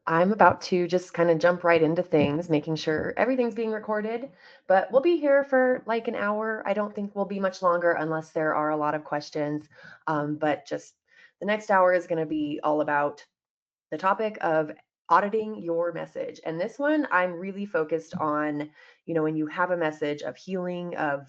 I'm about to just kind of jump right into things, making sure everything's being recorded, but we'll be here for like an hour. I don't think we'll be much longer unless there are a lot of questions. But just the next hour is going to be all about the topic of auditing your message. And this one, I'm really focused on, when you have a message of healing, of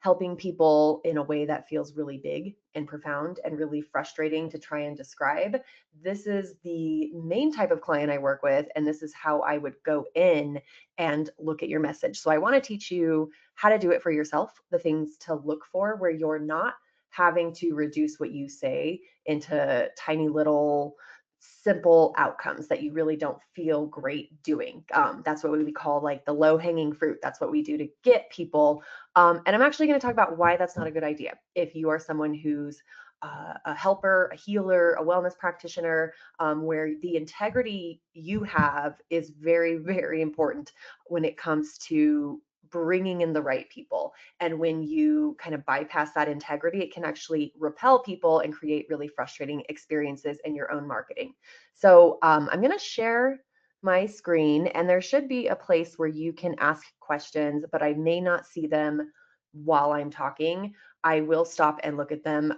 helping people in a way that feels really big and profound and really frustrating to try and describe. This is the main type of client I work with, and this is how I would go in and look at your message. So I want to teach you how to do it for yourself, the things to look for where you're not having to reduce what you say into tiny little simple outcomes that you really don't feel great doing. That's what we call like the low hanging fruit. That's what we do to get people. And I'm actually going to talk about why that's not a good idea. If you are someone who's a helper, a healer, a wellness practitioner, where the integrity you have is very, very important when it comes to bringing in the right people. And when you kind of bypass that integrity, it can actually repel people and create really frustrating experiences in your own marketing. So I'm going to share my screen, and there should be a place where you can ask questions, but I may not see them while I'm talking. I will stop and look at them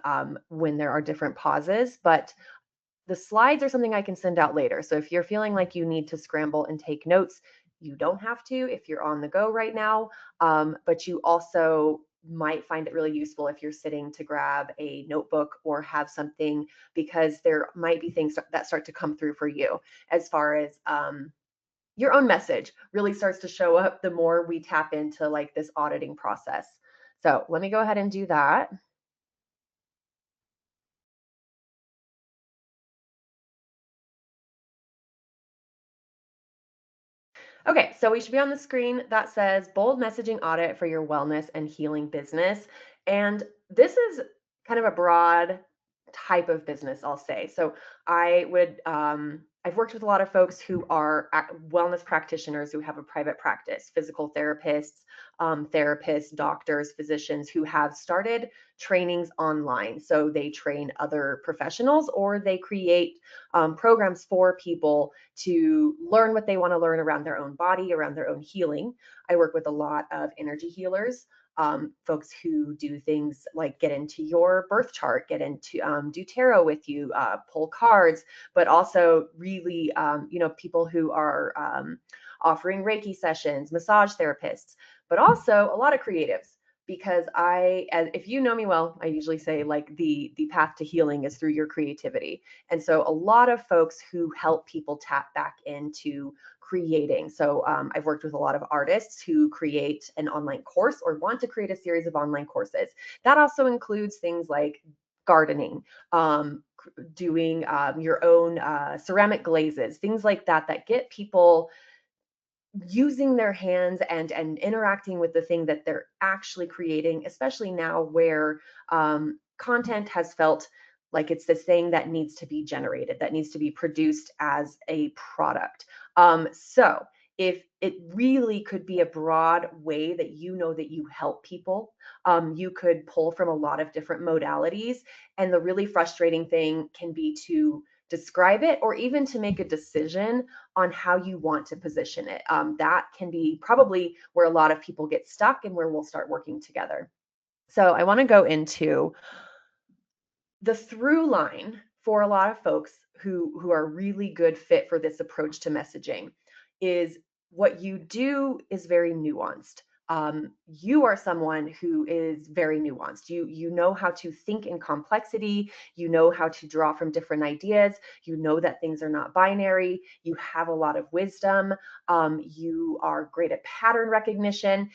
when there are different pauses, but the slides are something I can send out later. So if you're feeling like you need to scramble and take notes, you don't have to if you're on the go right now. But you also might find it really useful if you're sitting to grab a notebook or have something, because there might be things that start to come through for you as far as your own message really starts to show up the more we tap into like this auditing process. So let me go ahead and do that. Okay, so we should be on the screen that says bold messaging audit for your wellness and healing business. And this is kind of a broad type of business, I'll say. So I've worked with a lot of folks who are wellness practitioners who have a private practice, physical therapists, doctors, physicians who have started trainings online. So they train other professionals or they create programs for people to learn what they want to learn around their own body, around their own healing. I work with a lot of energy healers, folks who do things like get into your birth chart, get into do tarot with you, pull cards, but also really, people who are offering Reiki sessions, massage therapists, but also a lot of creatives. Because if you know me well, I usually say like the path to healing is through your creativity. And so a lot of folks who help people tap back into creating. So I've worked with a lot of artists who create an online course or want to create a series of online courses. That also includes things like gardening, doing your own ceramic glazes, things like that, that get people using their hands and interacting with the thing that they're actually creating, especially now where content has felt like it's this thing that needs to be generated, that needs to be produced as a product. So if it really could be a broad way that that you help people, you could pull from a lot of different modalities. And the really frustrating thing can be to describe it or even to make a decision on how you want to position it. That can be probably where a lot of people get stuck and where we'll start working together. So I want to go into the through line for a lot of folks who are really good fit for this approach to messaging is what you do is very nuanced. You are someone who is very nuanced. You know how to think in complexity. You know how to draw from different ideas. You know that things are not binary. You have a lot of wisdom. You are great at pattern recognition.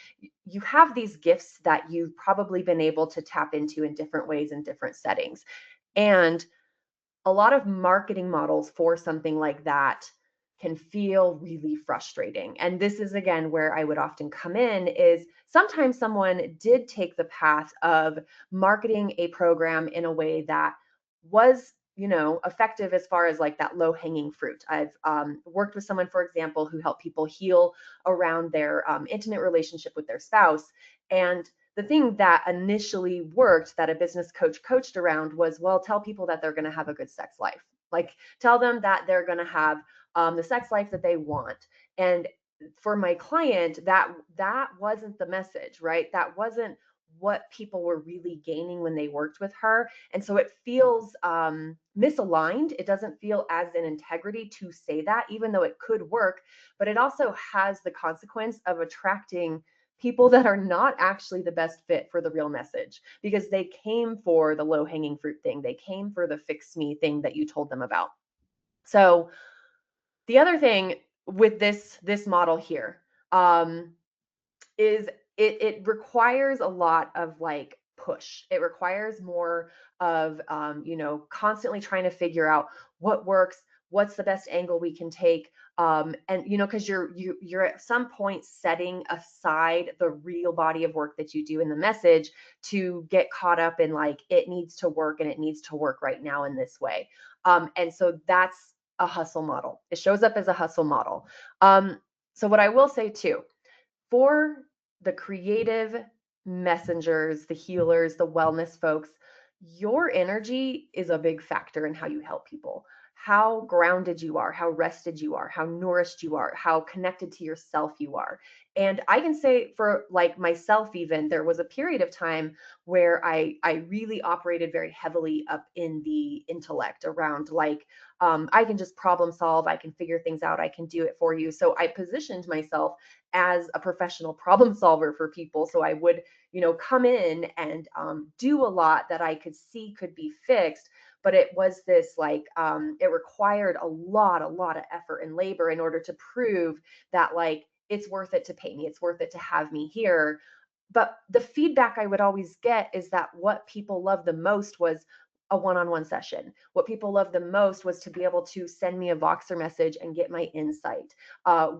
You have these gifts that you've probably been able to tap into in different ways in different settings. And a lot of marketing models for something like that can feel really frustrating. And this is again where I would often come in is sometimes someone did take the path of marketing a program in a way that was effective as far as like that low hanging fruit. I've worked with someone, for example, who helped people heal around their intimate relationship with their spouse. And the thing that initially worked that a business coach coached around was, well, tell people that they're going to have a good sex life. Like, tell them that they're going to have the sex life that they want. And for my client, that wasn't the message, right? That wasn't what people were really gaining when they worked with her. And so it feels misaligned. It doesn't feel as in integrity to say that, even though it could work. But it also has the consequence of attracting people that are not actually the best fit for the real message, because they came for the low hanging fruit thing. They came for the fix me thing that you told them about. So the other thing with this model here, um, is it requires a lot of like push. It requires more of constantly trying to figure out what works, what's the best angle we can take. And because you're at some point setting aside the real body of work that you do in the message to get caught up in like it needs to work and it needs to work right now in this way. And so that's a hustle model. It shows up as a hustle model. So what I will say too, for the creative messengers, the healers, the wellness folks, your energy is a big factor in how you help people. How grounded you are, how rested you are, how nourished you are, how connected to yourself you are. And I can say for like myself, even there was a period of time where I really operated very heavily up in the intellect around like I can just problem solve, I can figure things out, I can do it for you. So I positioned myself as a professional problem solver for people. So I would, come in and do a lot that I could see could be fixed. But it was this like, it required a lot of effort and labor in order to prove that like it's worth it to pay me, it's worth it to have me here. But the feedback I would always get is that what people loved the most was a one-on-one session. What people loved the most was to be able to send me a Voxer message and get my insight.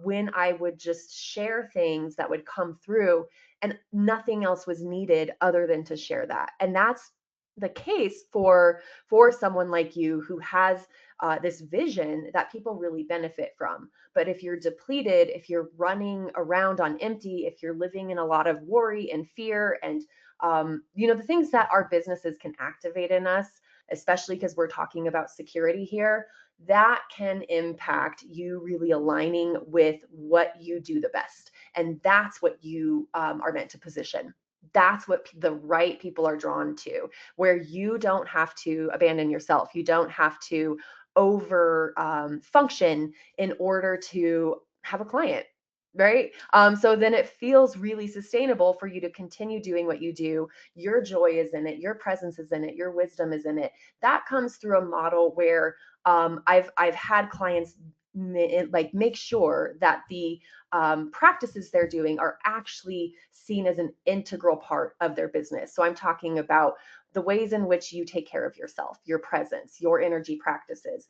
When I would just share things that would come through and nothing else was needed other than to share that. And that's the case for someone like you who has this vision that people really benefit from. But if you're depleted, if you're running around on empty, if you're living in a lot of worry and fear and the things that our businesses can activate in us, especially because we're talking about security here, that can impact you really aligning with what you do the best. And that's what you are meant to position. That's what the right people are drawn to, where you don't have to abandon yourself. You don't have to over function in order to have a client, right? So then it feels really sustainable for you to continue doing what you do. Your joy is in it, your presence is in it, your wisdom is in it. That comes through a model where I've had clients like make sure that the practices they're doing are actually seen as an integral part of their business. So I'm talking about the ways in which you take care of yourself, your presence, your energy practices.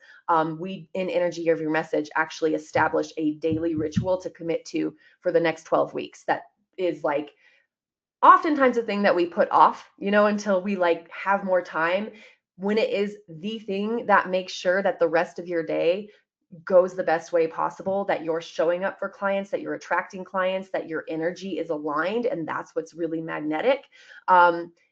We in Energy of Your Message actually establish a daily ritual to commit to for the next 12 weeks. That is like oftentimes a thing that we put off, until we like have more time, when it is the thing that makes sure that the rest of your day goes the best way possible, that you're showing up for clients, that you're attracting clients, that your energy is aligned, and that's what's really magnetic.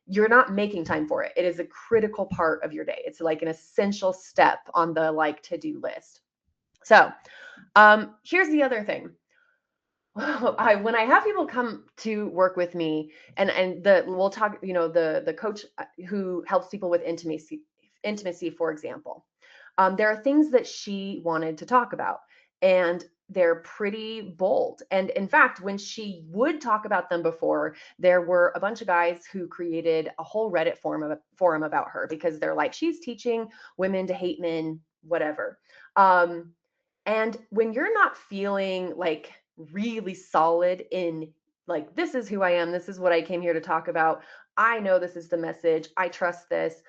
You're not making time for it. It is a critical part of your day. It's like an essential step on the like to-do list. So here's the other thing. When I have people come to work with me, and we'll talk, the coach who helps people with intimacy, for example, there are things that she wanted to talk about, and they're pretty bold. And in fact, when she would talk about them before, there were a bunch of guys who created a whole Reddit forum about her, because they're like, she's teaching women to hate men, whatever. Um, and when you're not feeling like really solid in like, this is who I am, this is what I came here to talk about, I know this is the message, I trust this,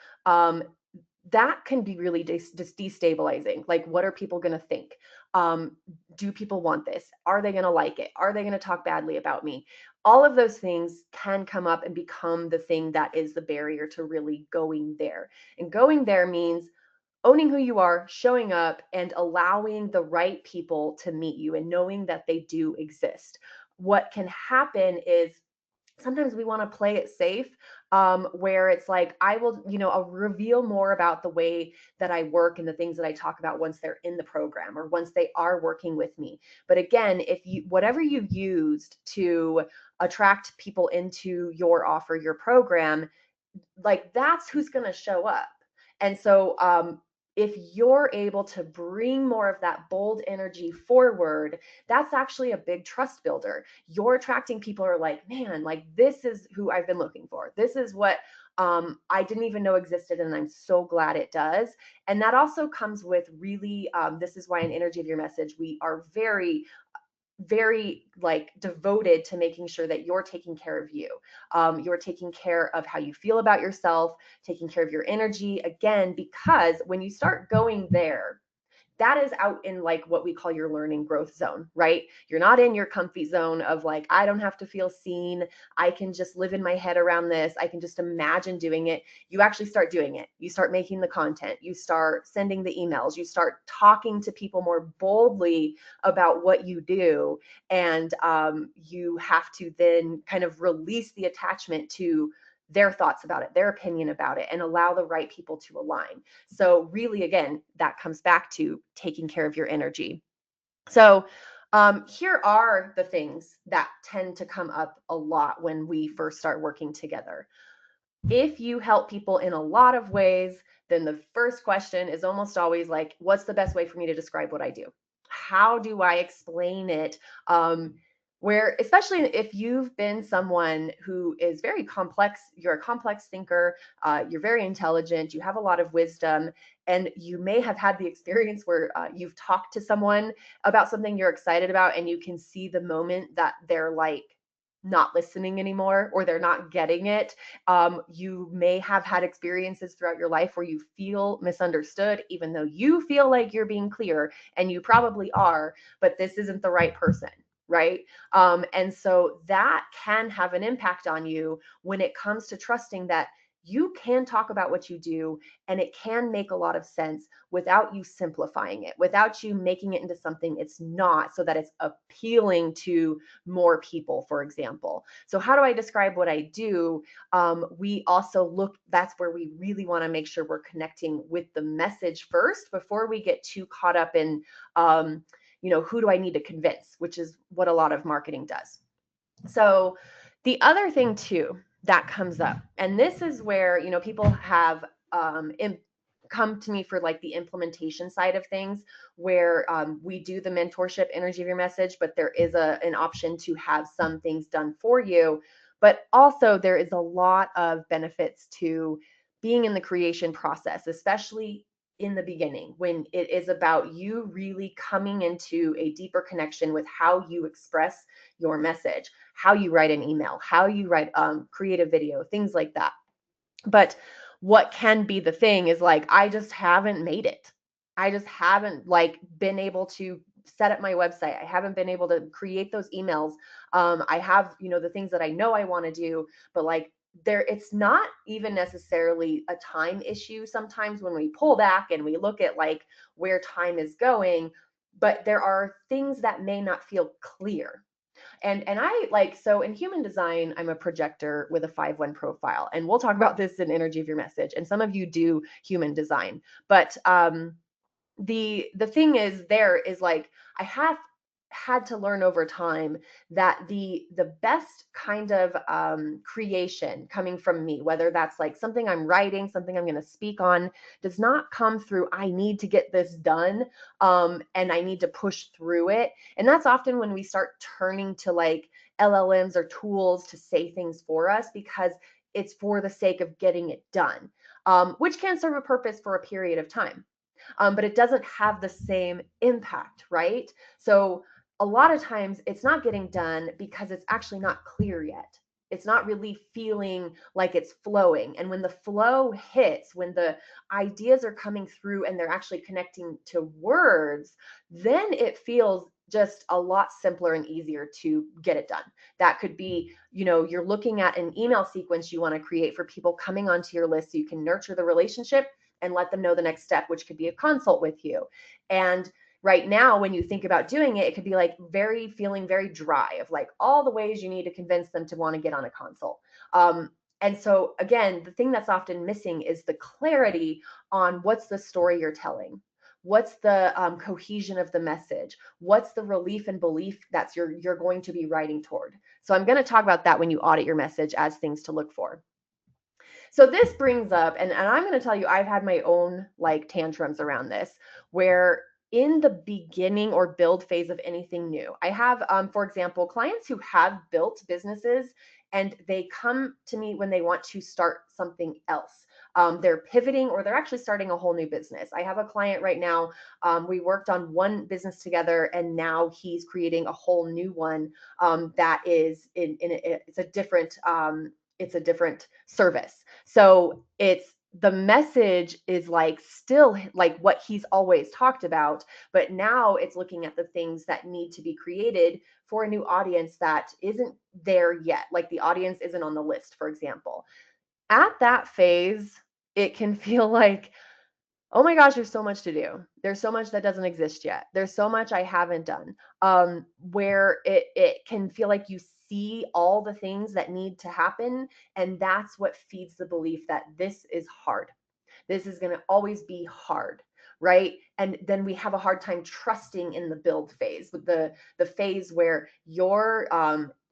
that can be really destabilizing. Like, what are people going to think? Um, do people want this? Are they going to like it? Are they going to talk badly about me? All of those things can come up and become the thing that is the barrier to really going there. And going there means owning who you are, showing up, and allowing the right people to meet you and knowing that they do exist. What can happen is sometimes we want to play it safe, where it's like, I will, I'll reveal more about the way that I work and the things that I talk about once they're in the program or once they are working with me. But again, if you, whatever you used to attract people into your offer, your program, like that's who's going to show up. And so if you're able to bring more of that bold energy forward, that's actually a big trust builder. You're attracting people who are like, man, like this is who I've been looking for. This is what I didn't even know existed, and I'm so glad it does. And that also comes with really, this is why in Energy of Your Message, we are very like devoted to making sure that you're taking care of you. You're taking care of how you feel about yourself, taking care of your energy, again, because when you start going there, that is out in like what we call your learning growth zone, right? You're not in your comfy zone of like, I don't have to feel seen. I can just live in my head around this. I can just imagine doing it. You actually start doing it. You start making the content. You start sending the emails. You start talking to people more boldly about what you do. And you have to then kind of release the attachment to their thoughts about it, their opinion about it, and allow the right people to align. So really, again, that comes back to taking care of your energy. So here are the things that tend to come up a lot when we first start working together. If you help people in a lot of ways, then the first question is almost always like, what's the best way for me to describe what I do? How do I explain it? Where, especially if you've been someone who is very complex, you're a complex thinker, you're very intelligent, you have a lot of wisdom, and you may have had the experience where you've talked to someone about something you're excited about, and you can see the moment that they're like not listening anymore or they're not getting it. You may have had experiences throughout your life where you feel misunderstood, even though you feel like you're being clear, and you probably are, but this isn't the right person, right? And so that can have an impact on you when it comes to trusting that you can talk about what you do and it can make a lot of sense without you simplifying it, without you making it into something it's not, so that it's appealing to more people, for example. So, how do I describe what I do? We also look, that's where we really want to make sure we're connecting with the message first before we get too caught up in, who do I need to convince, which is what a lot of marketing does. So, the other thing too that comes up, and this is where, people have come to me for like the implementation side of things, where we do the mentorship Energy of Your Message, but there is an option to have some things done for you. But also, there is a lot of benefits to being in the creation process, especially in the beginning, when it is about you really coming into a deeper connection with how you express your message, how you write an email, how you write create a video, things like that. But what can be the thing is like, I just haven't made it. I just haven't like been able to set up my website. I haven't been able to create those emails. I have, the things that I know I want to do, but like there, it's not even necessarily a time issue sometimes when we pull back and we look at like where time is going, but there are things that may not feel clear. And I like, so in human design, I'm a projector with a 5-1 profile. And we'll talk about this in Energy of Your Message. And some of you do human design. But the thing is, there is like, I have had to learn over time that the best kind of creation coming from me, whether that's like something I'm writing, something I'm going to speak on, does not come through I need to get this done, and I need to push through it. And that's often when we start turning to like LLMs or tools to say things for us, because it's for the sake of getting it done, which can serve a purpose for a period of time, but it doesn't have the same impact, right? So a lot of times it's not getting done because it's actually not clear yet. It's not really feeling like it's flowing. And when the flow hits, when the ideas are coming through and they're actually connecting to words, then it feels just a lot simpler and easier to get it done. That could be, you're looking at an email sequence you want to create for people coming onto your list so you can nurture the relationship and let them know the next step, which could be a consult with you. And right now, when you think about doing it, it could be like feeling very dry of like all the ways you need to convince them to want to get on a consult. And so, again, the thing that's often missing is the clarity on what's the story you're telling. What's the cohesion of the message? What's the relief and belief that you're going to be writing toward? So I'm going to talk about that when you audit your message as things to look for. So this brings up, and I'm going to tell you, I've had my own like tantrums around this, where in the beginning or build phase of anything new, I have, for example, clients who have built businesses and they come to me when they want to start something else. They're pivoting or they're actually starting a whole new business. I have a client right now. We worked on one business together, and now he's creating a whole new one that is it's a different service. So it's the message is like still like what he's always talked about, but now it's looking at the things that need to be created for a new audience that isn't there yet. Like the audience isn't on the list, for example. At that phase, it can feel like, oh my gosh, there's so much to do. There's so much that doesn't exist yet. There's so much I haven't done. Where it can feel like you see all the things that need to happen, and that's what feeds the belief that this is hard. This is going to always be hard, right? And then we have a hard time trusting in the build phase, with the phase where your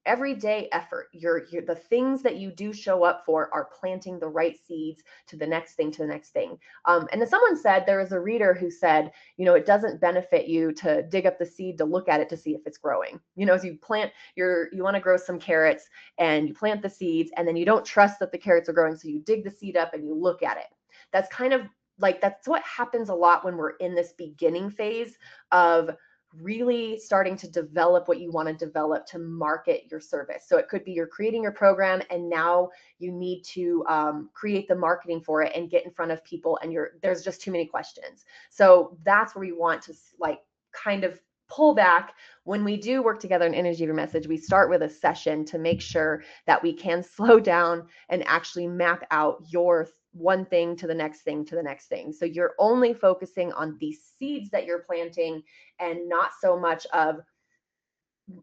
everyday effort, the things that you do show up for are planting the right seeds to the next thing, to the next thing. And then someone said, there was a reader who said, it doesn't benefit you to dig up the seed to look at it to see if it's growing. As you plant you want to grow some carrots, and you plant the seeds, and then you don't trust that the carrots are growing, so you dig the seed up and you look at it. That's kind of like, that's what happens a lot when we're in this beginning phase of really starting to develop what you want to develop to market your service. So it could be you're creating your program, and now you need to create the marketing for it and get in front of people, and there's just too many questions. So that's where we want to like kind of pull back. When we do work together in Energy of Your Message, we start with a session to make sure that we can slow down and actually map out your one thing to the next thing to the next thing. So you're only focusing on the seeds that you're planting, and not so much of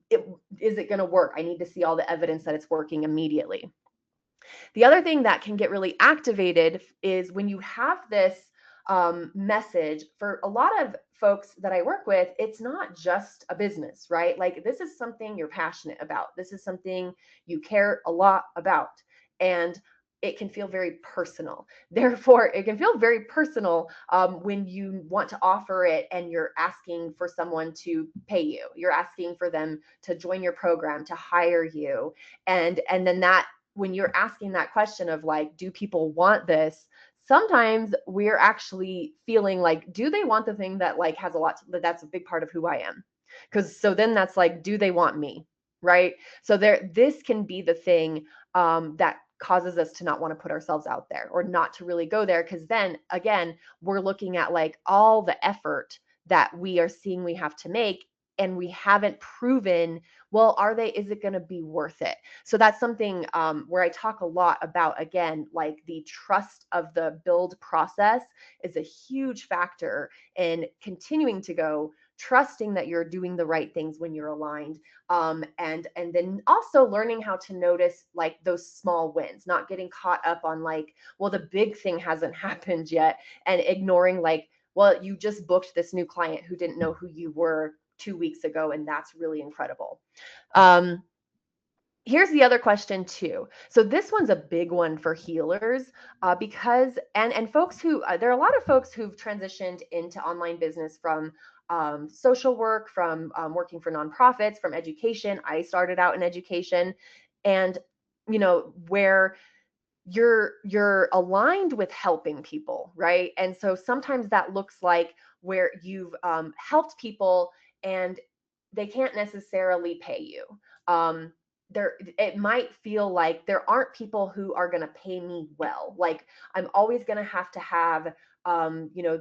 is it going to work? I need to see all the evidence that it's working immediately. The other thing that can get really activated is when you have this message. For a lot of folks that I work with, it's not just a business, right? Like, this is something you're passionate about. This is something you care a lot about. And it can feel very personal. Therefore, it can feel very personal when you want to offer it and you're asking for someone to pay you. You're asking for them to join your program, to hire you. And then that, when you're asking that question of like, do people want this? Sometimes we're actually feeling like, do they want the thing that like has a lot that's a big part of who I am? Because so then that's like, do they want me? Right? So this can be the thing that causes us to not want to put ourselves out there, or not to really go there, because then again, we're looking at like all the effort that we are seeing we have to make, and we haven't proven, well, is it going to be worth it? So that's something where I talk a lot about, again, like the trust of the build process is a huge factor in continuing to go, trusting that you're doing the right things when you're aligned, and then also learning how to notice like those small wins, not getting caught up on like, well, the big thing hasn't happened yet, and ignoring like, well, you just booked this new client who didn't know who you were 2 weeks ago, and that's really incredible. um, Here's the other question too. So this one's a big one for healers, because and folks who there are a lot of folks who've transitioned into online business from social work, from working for nonprofits, from education. I started out in education, and where you're aligned with helping people, right? And so sometimes that looks like where you've helped people and they can't necessarily pay you. Um, it might feel like there aren't people who are going to pay me well. Like, I'm always going to have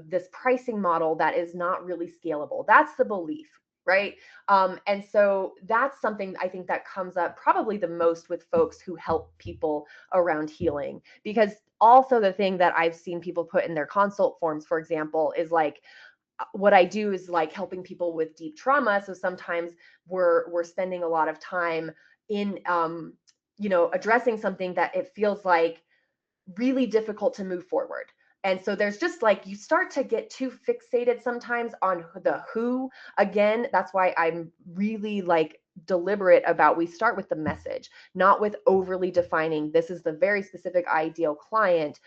this pricing model that is not really scalable. That's the belief, right? And so that's something I think that comes up probably the most with folks who help people around healing. Because also the thing that I've seen people put in their consult forms, for example, is like, what I do is like helping people with deep trauma. So sometimes we're spending a lot of time in addressing something that it feels like really difficult to move forward. And so there's just like, you start to get too fixated sometimes on the who. Again, that's why I'm really like deliberate about, we start with the message, not with overly defining this is the very specific ideal client,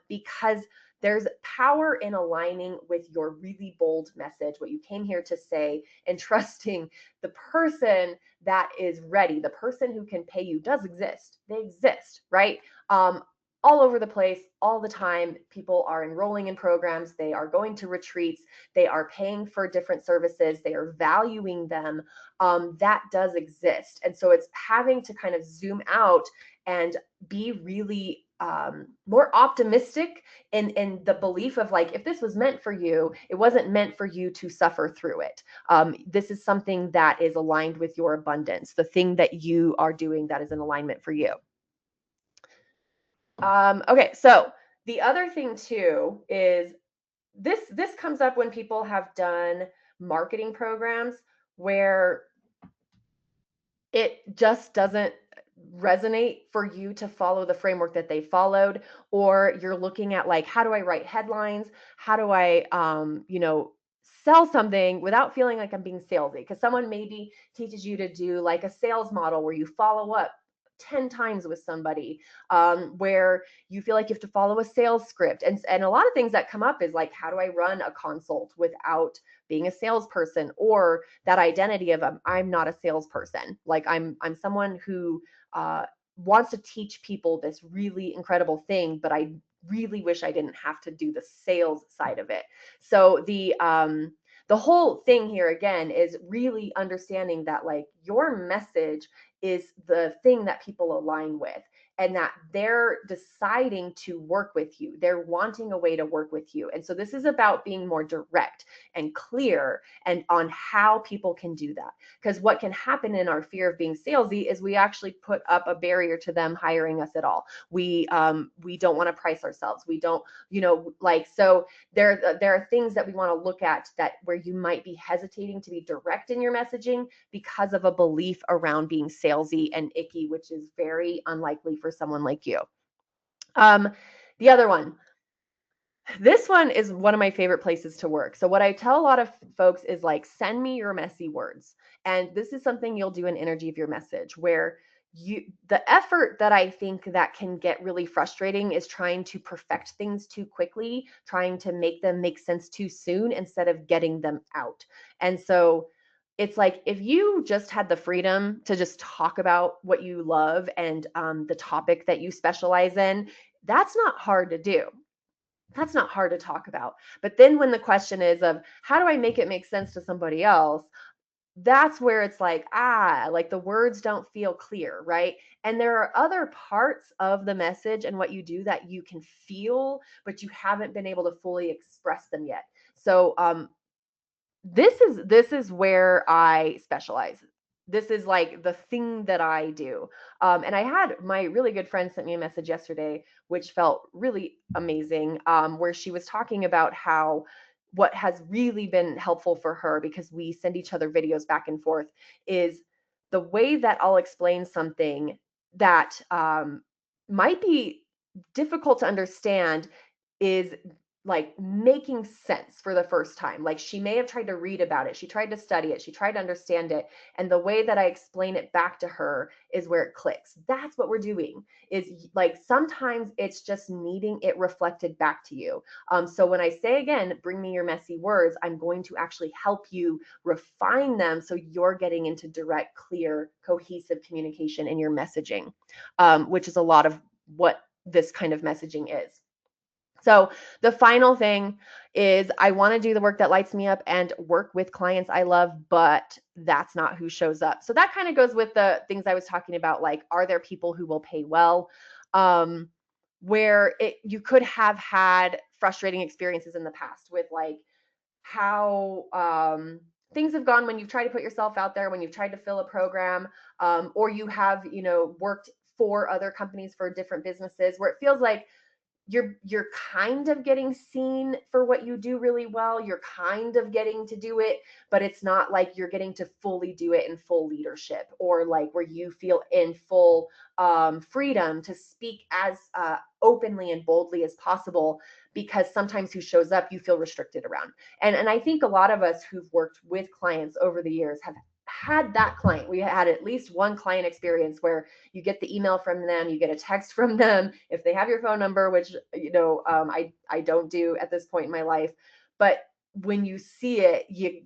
because there's power in aligning with your really bold message, what you came here to say, and trusting the person that is ready. The person who can pay you does exist. They exist, right? All over the place, all the time. People are enrolling in programs, they are going to retreats, they are paying for different services, they are valuing them. That does exist. And so it's having to kind of zoom out and be really more optimistic in the belief of like, if this was meant for you, it wasn't meant for you to suffer through it. This is something that is aligned with your abundance, the thing that you are doing that is in alignment for you. Okay, so the other thing too is this comes up when people have done marketing programs where it just doesn't resonate for you to follow the framework that they followed, or you're looking at like, how do I write headlines? How do I sell something without feeling like I'm being salesy? Because someone maybe teaches you to do like a sales model where you follow up 10 times with somebody, where you feel like you have to follow a sales script. And a lot of things that come up is like, how do I run a consult without being a salesperson, or that identity of I'm not a salesperson. Like I'm someone who wants to teach people this really incredible thing, but I really wish I didn't have to do the sales side of it. So the whole thing here again is really understanding that like your message is the thing that people align with, and that they're deciding to work with you. They're wanting a way to work with you. And so this is about being more direct and clear and on how people can do that. Because what can happen in our fear of being salesy is we actually put up a barrier to them hiring us at all. We don't want to price ourselves. We don't, so there are things that we want to look at that where you might be hesitating to be direct in your messaging because of a belief around being salesy and icky, which is very unlikely for someone like you. The other one, this one is one of my favorite places to work. So what I tell a lot of folks is like, send me your messy words. And this is something you'll do in Energy of Your Message, where the effort that I think that can get really frustrating is trying to perfect things too quickly, trying to make them make sense too soon instead of getting them out. And so it's like, if you just had the freedom to just talk about what you love and the topic that you specialize in, that's not hard to do. That's not hard to talk about. But then when the question is of how do I make it make sense to somebody else, that's where it's like, like the words don't feel clear, right? And there are other parts of the message and what you do that you can feel, but you haven't been able to fully express them yet. So this is where I specialize. This is like the thing that I do. And I had my really good friend sent me a message yesterday, which felt really amazing, where she was talking about how what has really been helpful for her, because we send each other videos back and forth, is the way that I'll explain something that might be difficult to understand is like making sense for the first time. Like she may have tried to read about it, she tried to study it, she tried to understand it, and the way that I explain it back to her is where it clicks. That's what we're doing, is like sometimes it's just needing it reflected back to you. So when I say again, bring me your messy words, I'm going to actually help you refine them so you're getting into direct, clear, cohesive communication in your messaging, which is a lot of what this kind of messaging is. So the final thing is, I want to do the work that lights me up and work with clients I love, but that's not who shows up. So that kind of goes with the things I was talking about, like, are there people who will pay well? Where you could have had frustrating experiences in the past with like how things have gone when you've tried to put yourself out there, when you've tried to fill a program, or you have, worked for other companies for different businesses, where it feels like you're kind of getting seen for what you do really well. You're kind of getting to do it, but it's not like you're getting to fully do it in full leadership, or like where you feel in full freedom to speak as openly and boldly as possible, because sometimes who shows up you feel restricted around. And I think a lot of us who've worked with clients over the years have had that client. We had at least one client experience where you get the email from them, you get a text from them, if they have your phone number, which I don't do at this point in my life. But when you see it, you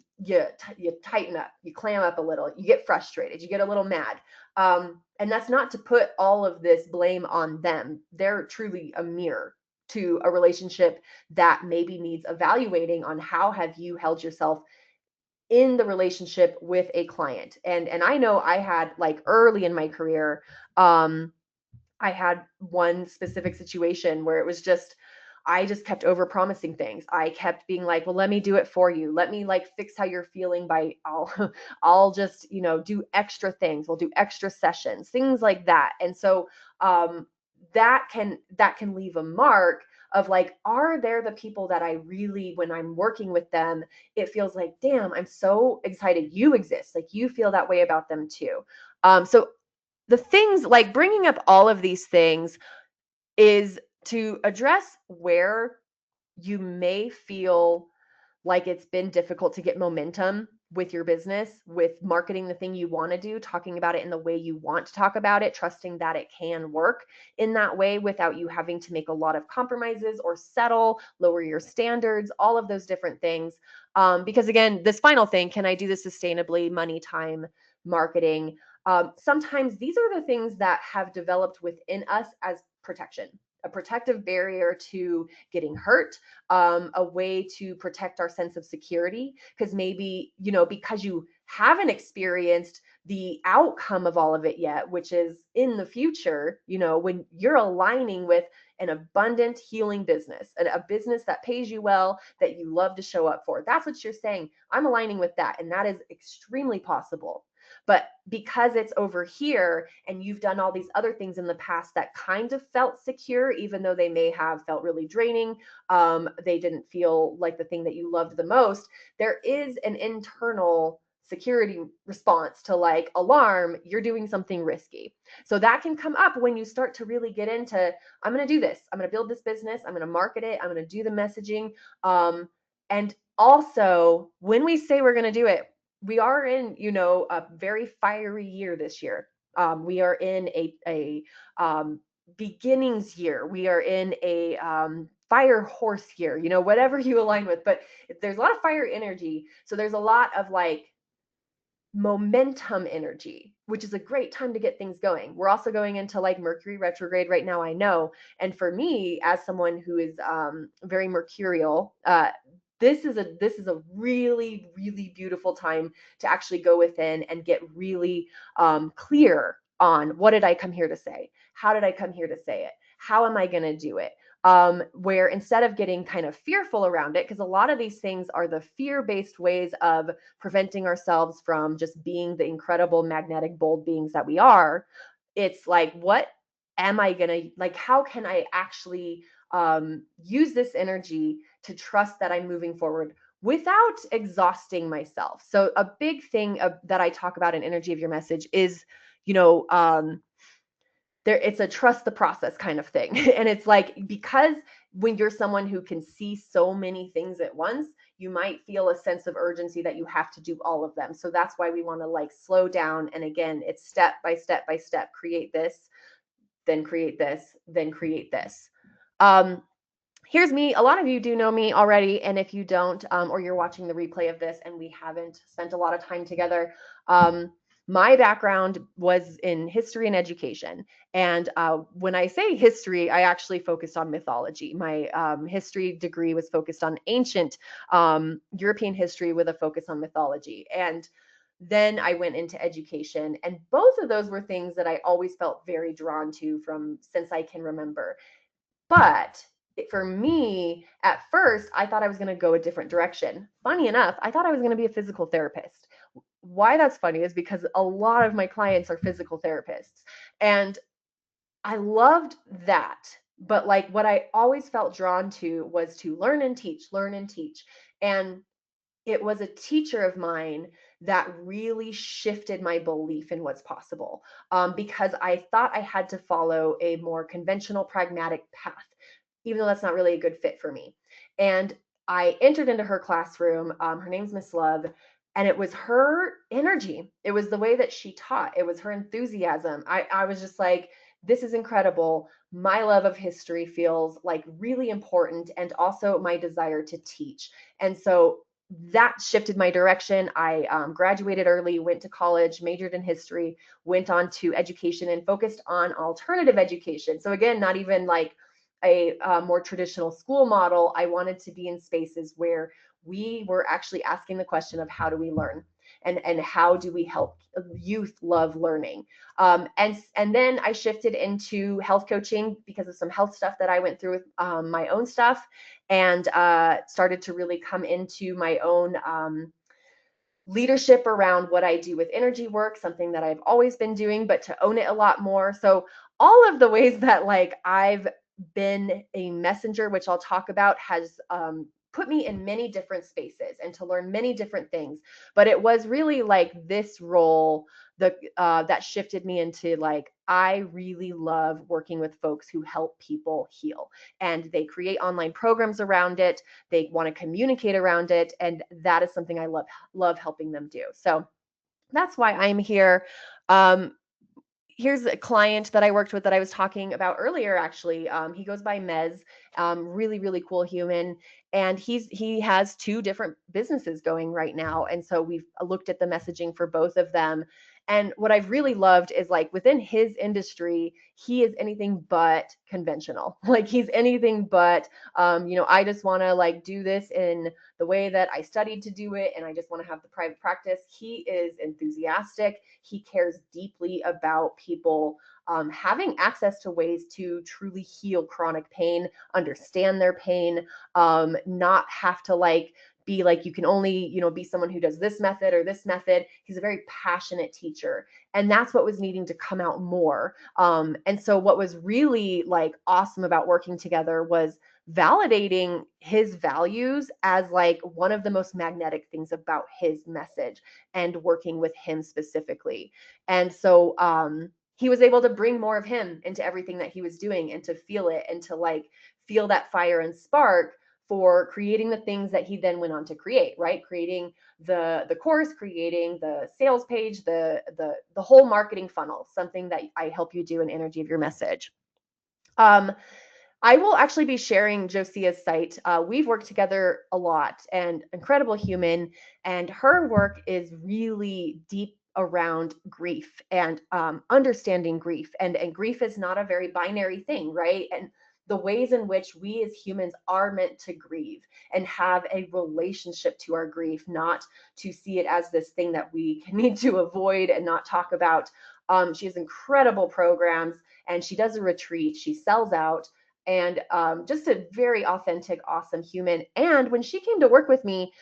tighten up, you clam up a little, you get frustrated, you get a little mad. And that's not to put all of this blame on them. They're truly a mirror to a relationship that maybe needs evaluating on how have you held yourself in the relationship with a client. And I know I had, like, early in my career, I had one specific situation where it was just, I just kept over promising things. I kept being like, well, let me do it for you. Let me like fix how you're feeling by I'll just, do extra things. We'll do extra sessions, things like that. And so that can leave a mark of like, are there the people that I really, when I'm working with them, it feels like, damn, I'm so excited you exist. Like you feel that way about them too. So the things like bringing up all of these things is to address where you may feel like it's been difficult to get momentum with your business, with marketing the thing you want to do, talking about it in the way you want to talk about it, trusting that it can work in that way without you having to make a lot of compromises or settle, lower your standards, all of those different things. Because again, this final thing, can I do this sustainably? Money, time, marketing. Sometimes these are the things that have developed within us as protection, a protective barrier to getting hurt, a way to protect our sense of security. Because maybe, because you haven't experienced the outcome of all of it yet, which is in the future, when you're aligning with an abundant healing business, a business that pays you well, that you love to show up for. That's what you're saying. I'm aligning with that. And that is extremely possible. But because it's over here and you've done all these other things in the past that kind of felt secure, even though they may have felt really draining, they didn't feel like the thing that you loved the most, there is an internal security response to like, alarm, you're doing something risky. So that can come up when you start to really get into, I'm going to do this, I'm going to build this business, I'm going to market it, I'm going to do the messaging. And also, when we say we're going to do it, we are in, a very fiery year this year. We are in a beginnings year. We are in a fire horse year, whatever you align with. But there's a lot of fire energy. So there's a lot of like momentum energy, which is a great time to get things going. We're also going into like Mercury retrograde right now, I know. And for me, as someone who is very mercurial, this is a really, really beautiful time to actually go within and get really clear on, what did I come here to say? How did I come here to say it? How am I going to do it? Where instead of getting kind of fearful around it, because a lot of these things are the fear-based ways of preventing ourselves from just being the incredible magnetic bold beings that we are. It's like, what am I going to, like, how can I actually use this energy to trust that I'm moving forward without exhausting myself? So a big thing that I talk about in Energy of Your Message is, it's a trust the process kind of thing. And it's like, because when you're someone who can see so many things at once, you might feel a sense of urgency that you have to do all of them. So that's why we want to like slow down. And again, it's step by step by step, create this, then create this, then create this. Here's me. A lot of you do know me already. And if you don't, or you're watching the replay of this and we haven't spent a lot of time together, my background was in history and education. And when I say history, I actually focused on mythology. My history degree was focused on ancient European history with a focus on mythology. And then I went into education. And both of those were things that I always felt very drawn to from since I can remember. But for me, at first, I thought I was going to go a different direction. Funny enough, I thought I was going to be a physical therapist. Why that's funny is because a lot of my clients are physical therapists. And I loved that. But like what I always felt drawn to was to learn and teach, learn and teach. And it was a teacher of mine that really shifted my belief in what's possible, because I thought I had to follow a more conventional, pragmatic path, even though that's not really a good fit for me. And I entered into her classroom. Her name's Miss Love. And it was her energy. It was the way that she taught. It was her enthusiasm. I was just like, this is incredible. My love of history feels like really important, and also my desire to teach. And so that shifted my direction. I graduated early, went to college, majored in history, went on to education, and focused on alternative education. So, again, not even like a more traditional school model. I wanted to be in spaces where we were actually asking the question of how do we learn, and how do we help youth love learning. And then I shifted into health coaching because of some health stuff that I went through with my own stuff, and started to really come into my own leadership around what I do with energy work, something that I've always been doing, but to own it a lot more. So all of the ways that like I've been a messenger, which I'll talk about, has put me in many different spaces and to learn many different things. But it was really like this role that shifted me into like, I really love working with folks who help people heal, and they create online programs around it. They want to communicate around it, and that is something I love helping them do. So that's why I'm here. Um, Here's a client that I worked with that I was talking about earlier. Actually, he goes by Mez. Really, really cool human, and he has two different businesses going right now. And so we've looked at the messaging for both of them. And what I've really loved is like within his industry, he is anything but conventional. Like he's anything but, I just want to like do this in the way that I studied to do it, and I just want to have the private practice. He is enthusiastic. He cares deeply about people having access to ways to truly heal chronic pain, understand their pain, not have to like be like you can only be someone who does this method or this method. He's a very passionate teacher, and that's what was needing to come out more. And so what was really like awesome about working together was validating his values as like one of the most magnetic things about his message, and working with him specifically. And so he was able to bring more of him into everything that he was doing, and to feel it, and to like feel that fire and spark for creating the things that he then went on to create, right? Creating the course, creating the sales page, the whole marketing funnel, something that I help you do in Energy of Your Message. I will actually be sharing Josia's site. We've worked together a lot, and incredible human, and her work is really deep around grief, and understanding grief. And grief is not a very binary thing, right? And the ways in which we as humans are meant to grieve and have a relationship to our grief, not to see it as this thing that we need to avoid and not talk about. She has incredible programs, and she does a retreat. She sells out, and just a very authentic, awesome human. And when she came to work with me,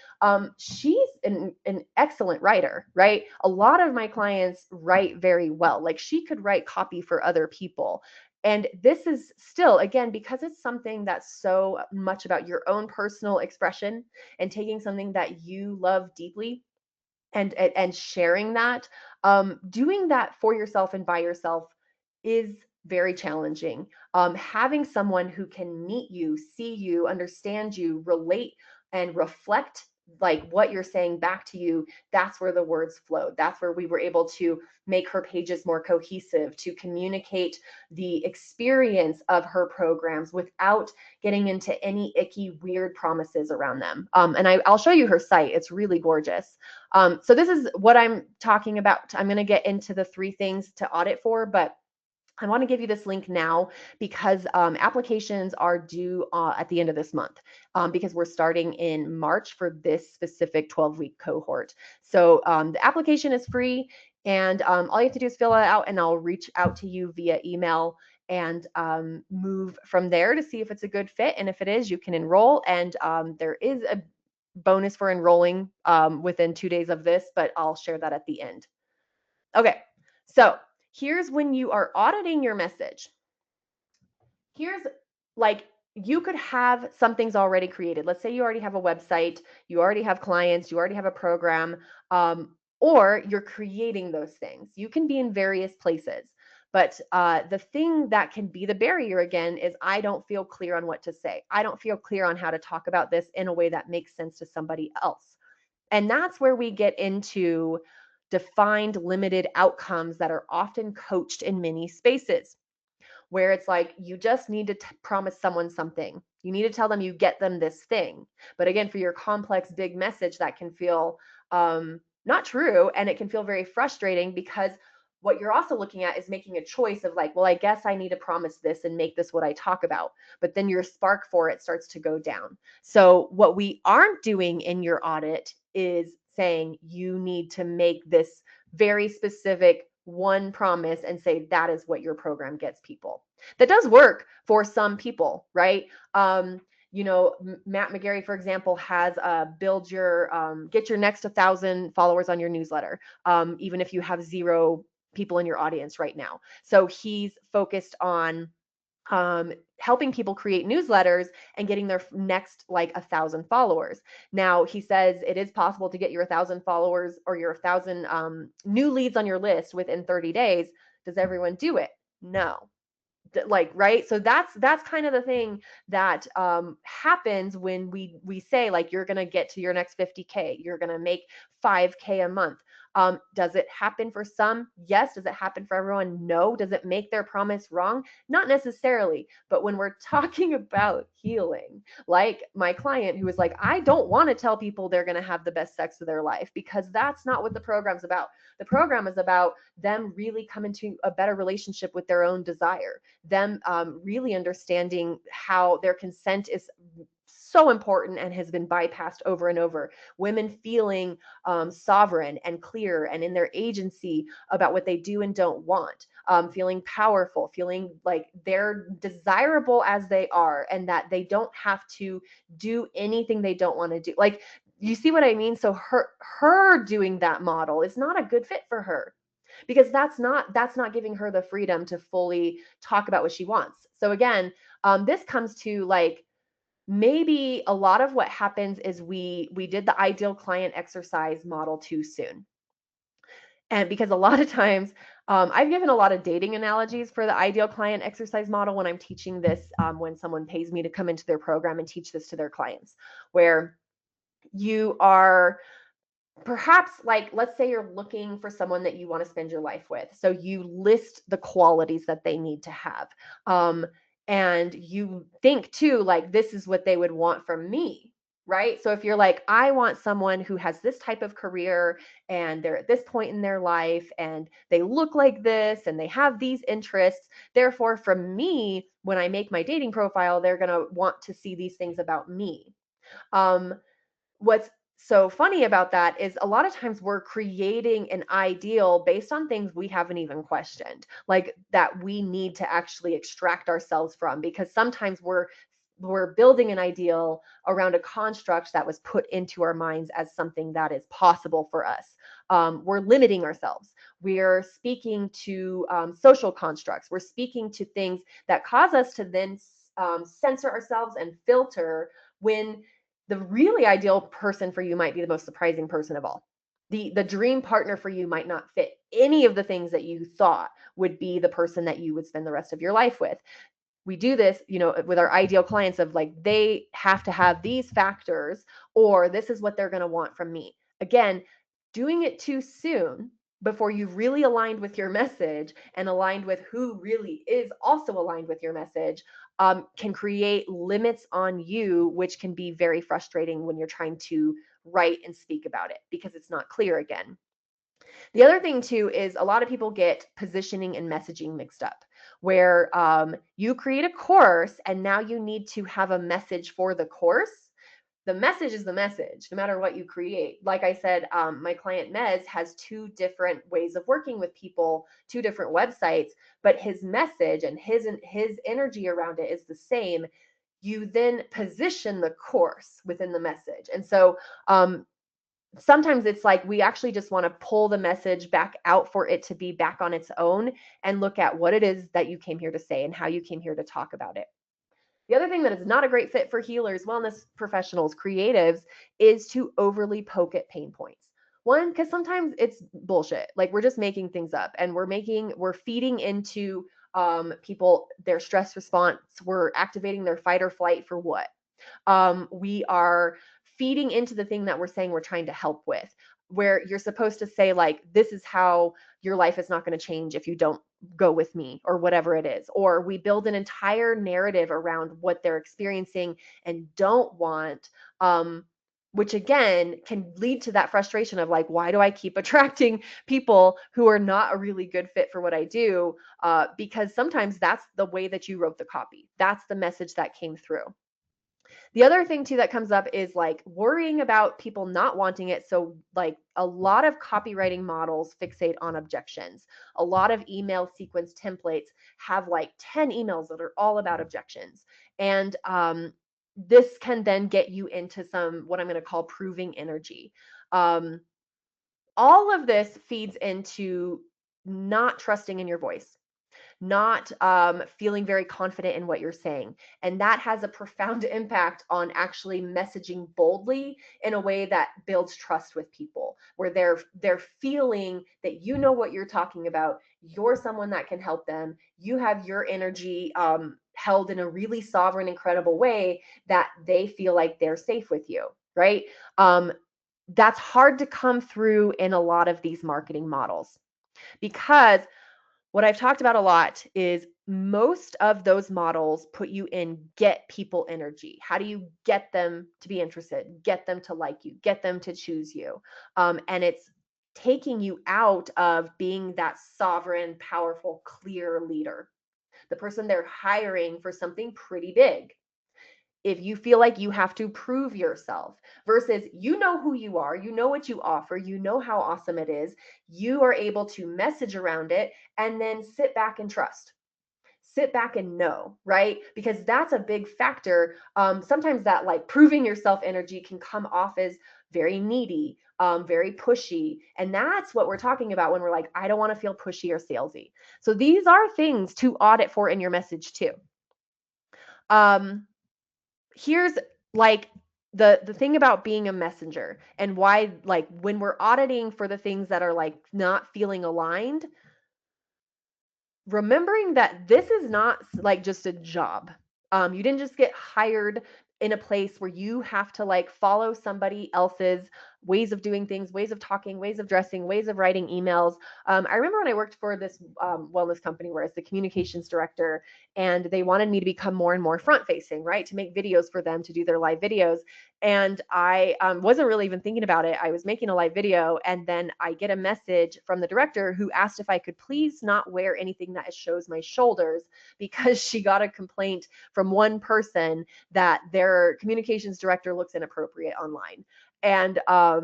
she's an excellent writer, right? A lot of my clients write very well. Like she could write copy for other people. And this is still, again, because it's something that's so much about your own personal expression and taking something that you love deeply, and sharing that, doing that for yourself and by yourself is very challenging. Having someone who can meet you, see you, understand you, relate, and reflect like what you're saying back to you, that's where the words flowed. That's where we were able to make her pages more cohesive, to communicate the experience of her programs without getting into any icky, weird promises around them. And I'll show you her site. It's really gorgeous. So this is what I'm talking about. I'm going to get into the 3 things to audit for, but I want to give you this link now because applications are due at the end of this month, because we're starting in March for this specific 12-week cohort. So the application is free, and all you have to do is fill it out, and I'll reach out to you via email and move from there to see if it's a good fit. And if it is, you can enroll. And there is a bonus for enrolling within 2 days of this, but I'll share that at the end. Okay, so here's when you are auditing your message. Here's like you could have some things already created. Let's say you already have a website, you already have clients, you already have a program, or you're creating those things. You can be in various places. But the thing that can be the barrier again is I don't feel clear on what to say. I don't feel clear on how to talk about this in a way that makes sense to somebody else. And that's where we get into defined limited outcomes that are often coached in many spaces, where it's like you just need to promise someone something. You need to tell them you get them this thing. But again, for your complex, big message, that can feel not true. And it can feel very frustrating because what you're also looking at is making a choice of like, well, I guess I need to promise this and make this what I talk about. But then your spark for it starts to go down. So, what we aren't doing in your audit is saying you need to make this very specific one promise and say that is what your program gets people. That does work for some people, right? Matt McGarry, for example, has get your next 1,000 followers on your newsletter, even if you have zero people in your audience right now. So he's focused on helping people create newsletters and getting their next like 1,000 followers. Now he says it is possible to get your 1,000 followers or your 1,000 new leads on your list within 30 days. Does everyone do it? No. Like, right, so that's kind of the thing that happens when we say like you're going to get to your next 50K, you're going to make 5K a month. Does it happen for some? Yes. Does it happen for everyone? No. Does it make their promise wrong? Not necessarily. But when we're talking about healing, like my client who was like, I don't want to tell people they're going to have the best sex of their life, because that's not what the program's about. The program is about them really coming to a better relationship with their own desire, them really understanding how their consent is so important and has been bypassed over and over. Women feeling sovereign and clear and in their agency about what they do and don't want, feeling powerful, feeling like they're desirable as they are and that they don't have to do anything they don't want to do. Like, you see what I mean? So her doing that model is not a good fit for her, because that's not giving her the freedom to fully talk about what she wants. So again, this comes to like, maybe a lot of what happens is we did the ideal client exercise model too soon. And because a lot of times, I've given a lot of dating analogies for the ideal client exercise model when I'm teaching this, when someone pays me to come into their program and teach this to their clients, where you are perhaps, like, let's say you're looking for someone that you want to spend your life with. So you list the qualities that they need to have. And you think too, like, this is what they would want from me, right? So if you're like, I want someone who has this type of career and they're at this point in their life and they look like this and they have these interests. Therefore, from me, when I make my dating profile, they're going to want to see these things about me. Um, what's so funny about that is a lot of times we're creating an ideal based on things we haven't even questioned, like that we need to actually extract ourselves from, because sometimes we're building an ideal around a construct that was put into our minds as something that is possible for us. We're limiting ourselves. We're speaking to social constructs. We're speaking to things that cause us to then censor ourselves and filter, when the really ideal person for you might be the most surprising person of all. The dream partner for you might not fit any of the things that you thought would be the person that you would spend the rest of your life with. We do this, with our ideal clients of like, they have to have these factors, or this is what they're going to want from me. Again, doing it too soon before you've really aligned with your message and aligned with who really is also aligned with your message, can create limits on you, which can be very frustrating when you're trying to write and speak about it because it's not clear again. The other thing too is a lot of people get positioning and messaging mixed up, where you create a course and now you need to have a message for the course. The message is the message, no matter what you create. Like I said, my client Mez has two different ways of working with people, two different websites, but his message and his energy around it is the same. You then position the course within the message. And so sometimes it's like we actually just want to pull the message back out for it to be back on its own and look at what it is that you came here to say and how you came here to talk about it. The other thing that is not a great fit for healers, wellness professionals, creatives, is to overly poke at pain points. One, because sometimes it's bullshit. Like we're just making things up and we're feeding into people their stress response. We're activating their fight or flight for what? We are feeding into the thing that we're saying we're trying to help with, where you're supposed to say like, this is how your life is not going to change if you don't go with me, or whatever it is. Or we build an entire narrative around what they're experiencing and don't want, which again can lead to that frustration of like, why do I keep attracting people who are not a really good fit for what I do? Because sometimes that's the way that you wrote the copy, that's the message that came through. The other thing too that comes up is like worrying about people not wanting it. So like a lot of copywriting models fixate on objections. A lot of email sequence templates have like 10 emails that are all about objections. And this can then get you into some, what I'm going to call proving energy. Um, all of this feeds into not trusting in your voice, not feeling very confident in what you're saying. And that has a profound impact on actually messaging boldly in a way that builds trust with people, where they're feeling that you know what you're talking about, you're someone that can help them, you have your energy held in a really sovereign, incredible way that they feel like they're safe with you, right? That's hard to come through in a lot of these marketing models, because what I've talked about a lot is most of those models put you in get people energy. How do you get them to be interested, get them to like you, get them to choose you? And it's taking you out of being that sovereign, powerful, clear leader, the person they're hiring for something pretty big. If you feel like you have to prove yourself versus you know who you are, you know what you offer, you know how awesome it is, you are able to message around it and then sit back and trust. Sit back and know, right? Because that's a big factor. Sometimes that like proving yourself energy can come off as very needy, very pushy. And that's what we're talking about when we're like, I don't want to feel pushy or salesy. So these are things to audit for in your message too. Um, Here's like the thing about being a messenger and why, like when we're auditing for the things that are like not feeling aligned, remembering that this is not like just a job. You didn't just get hired in a place where you have to like follow somebody else's ways of doing things, ways of talking, ways of dressing, ways of writing emails. I remember when I worked for this wellness company where I was the communications director, and they wanted me to become more and more front facing, right? To make videos for them, to do their live videos. And I wasn't really even thinking about it. I was making a live video, and then I get a message from the director who asked if I could please not wear anything that shows my shoulders, because she got a complaint from one person that their communications director looks inappropriate online. And I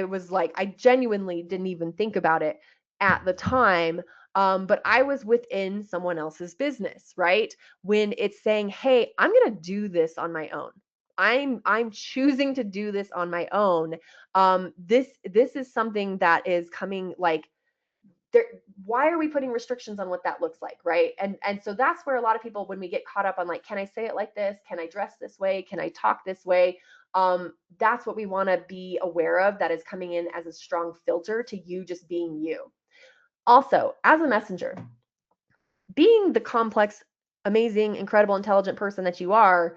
was like, I genuinely didn't even think about it at the time. But I was within someone else's business, right? When it's saying, hey, I'm gonna do this on my own. I'm choosing to do this on my own. This is something that is coming like there. Why are we putting restrictions on what that looks like, right? And so that's where a lot of people, when we get caught up on like, can I say it like this, can I dress this way, can I talk this way, that's what we want to be aware of, that is coming in as a strong filter to you just being you. Also, as a messenger, being the complex, amazing, incredible, intelligent person that you are,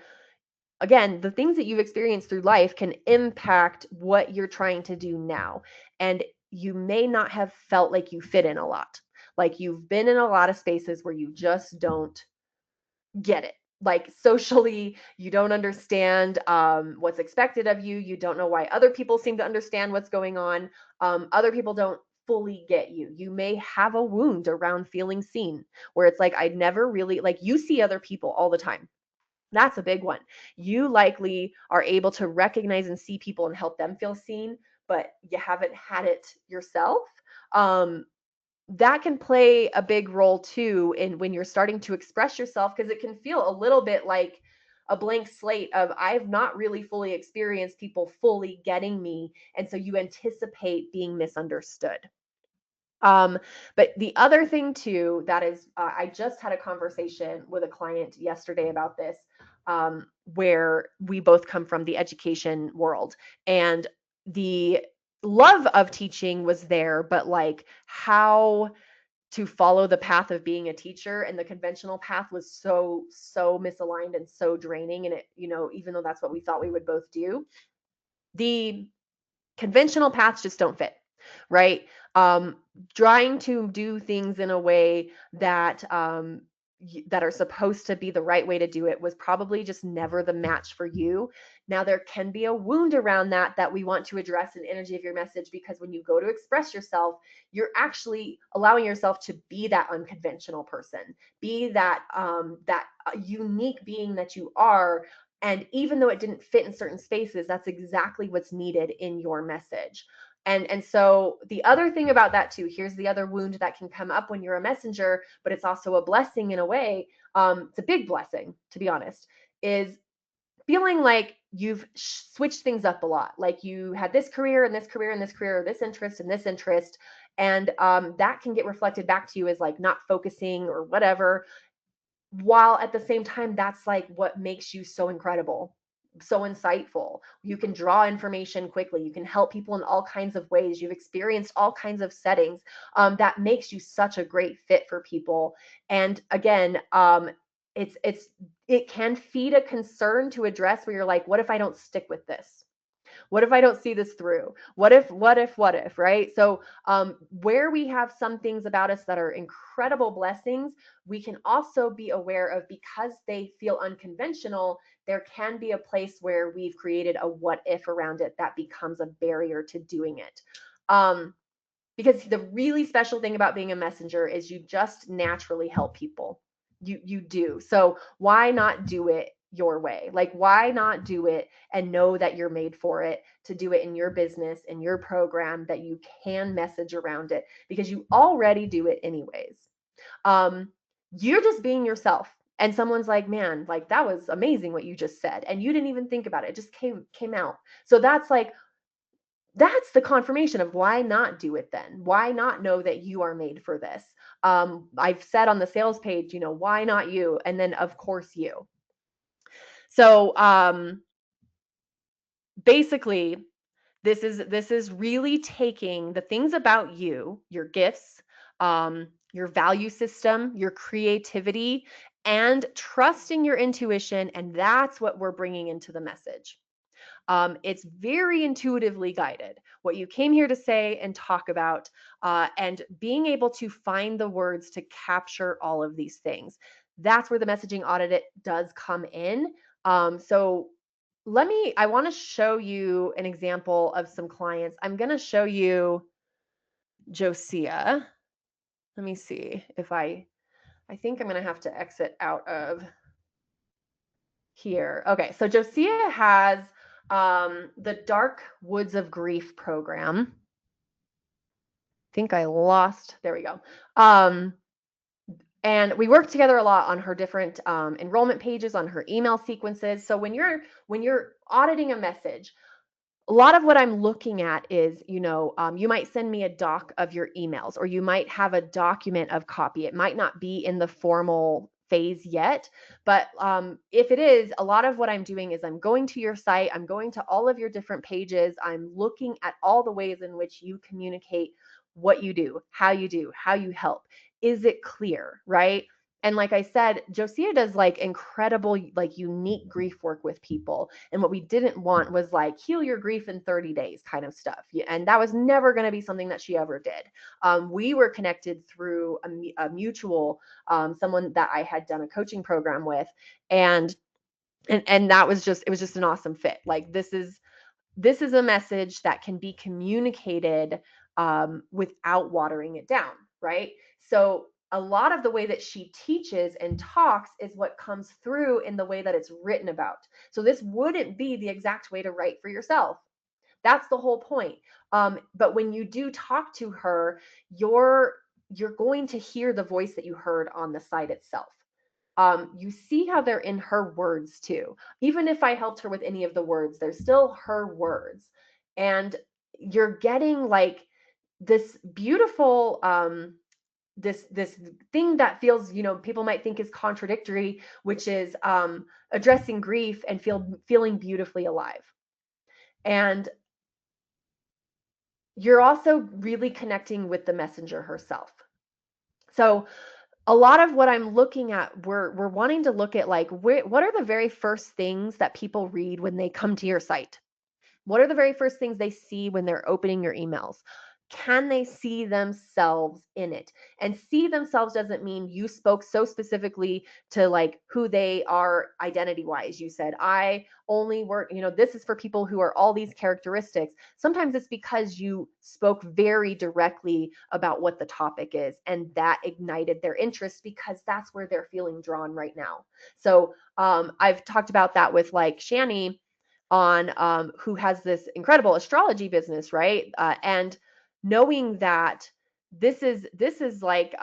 again, the things that you've experienced through life can impact what you're trying to do now. And you may not have felt like you fit in a lot. Like you've been in a lot of spaces where you just don't get it. Like socially, you don't understand what's expected of you. You don't know why other people seem to understand what's going on. Other people don't fully get you. You may have a wound around feeling seen, where it's like, I never really, like, you see other people all the time. That's a big one. You likely are able to recognize and see people and help them feel seen, but you haven't had it yourself. Um, that can play a big role too in when you're starting to express yourself, because it can feel a little bit like a blank slate of, I've not really fully experienced people fully getting me, and so you anticipate being misunderstood. But the other thing too, that is, I just had a conversation with a client yesterday about this, where we both come from the education world, and the love of teaching was there, but like how to follow the path of being a teacher and the conventional path was so misaligned and so draining. And it, even though that's what we thought we would both do, the conventional paths just don't fit, right? Um, Trying to do things in a way that that are supposed to be the right way to do it was probably just never the match for you. Now there can be a wound around that we want to address in energy of your message, because when you go to express yourself, you're actually allowing yourself to be that unconventional person, be that unique being that you are. And even though it didn't fit in certain spaces, that's exactly what's needed in your message. And so the other thing about that too, here's the other wound that can come up when you're a messenger, but it's also a blessing in a way. It's a big blessing, to be honest, is feeling like you've switched things up a lot. Like you had this career and this career and this career, or this interest and this interest. And that can get reflected back to you as like not focusing or whatever, while at the same time that's like what makes you so incredible, so insightful. You can draw information quickly, you can help people in all kinds of ways, you've experienced all kinds of settings, that makes you such a great fit for people. And again, it can feed a concern to address, where you're like, what if I don't stick with this? What if I don't see this through? What if, right? So, where we have some things about us that are incredible blessings, we can also be aware of, because they feel unconventional, there can be a place where we've created a what if around it that becomes a barrier to doing it. Um, because the really special thing about being a messenger is you just naturally help people. You do. So why not do it your way? Like, why not do it and know that you're made for it, to do it in your business, in your program, that you can message around it, because you already do it anyways. um you're just being yourself, and someone's like, man, like that was amazing what you just said, and you didn't even think about it, it just came out. So that's the confirmation of why not do it then? Why not know that you are made for this? I've said on the sales page, why not you? And then, of course, you. So basically, this is really taking the things about you, your gifts, your value system, your creativity, and trusting your intuition. And that's what we're bringing into the message. It's very intuitively guided, what you came here to say and talk about, and being able to find the words to capture all of these things. That's where the messaging audit does come in. So I want to show you an example of some clients. I'm going to show you Josiah. Let me see if I think I'm going to have to exit out of here. Okay, so Josiah has the Dark Woods of Grief program. I think I lost. There we go. And we work together a lot on her different enrollment pages, on her email sequences. So when you're auditing a message, a lot of what I'm looking at is, you might send me a doc of your emails, or you might have a document of copy. It might not be in the formal phase yet, but if it is, a lot of what I'm doing is I'm going to your site, I'm going to all of your different pages, I'm looking at all the ways in which you communicate what you do, how you help. Is it clear, right? And like I said, Josiah does like incredible, like unique grief work with people. And what we didn't want was like heal your grief in 30 days kind of stuff. And that was never going to be something that she ever did. We were connected through a mutual, someone that I had done a coaching program with. And that was just, it was just an awesome fit. Like this is a message that can be communicated without watering it down, right? So a lot of the way that she teaches and talks is what comes through in the way that it's written about. So this wouldn't be the exact way to write for yourself. That's the whole point. But when you do talk to her, you're going to hear the voice that you heard on the site itself. You see how they're in her words too. Even if I helped her with any of the words, they're still her words. And you're getting like this beautiful this thing that feels, people might think is contradictory, which is addressing grief and feeling beautifully alive. And you're also really connecting with the messenger herself. So a lot of what I'm looking at, we're wanting to look at, like, what are the very first things that people read when they come to your site? What are the very first things they see when they're opening your emails? Can they see themselves in it? And see themselves doesn't mean you spoke so specifically to, like, who they are identity wise. You said, I only work, this is for people who are all these characteristics. Sometimes it's because you spoke very directly about what the topic is, and that ignited their interest because that's where they're feeling drawn right now. So I've talked about that with, like, Shani on who has this incredible astrology business, right? And knowing that this is like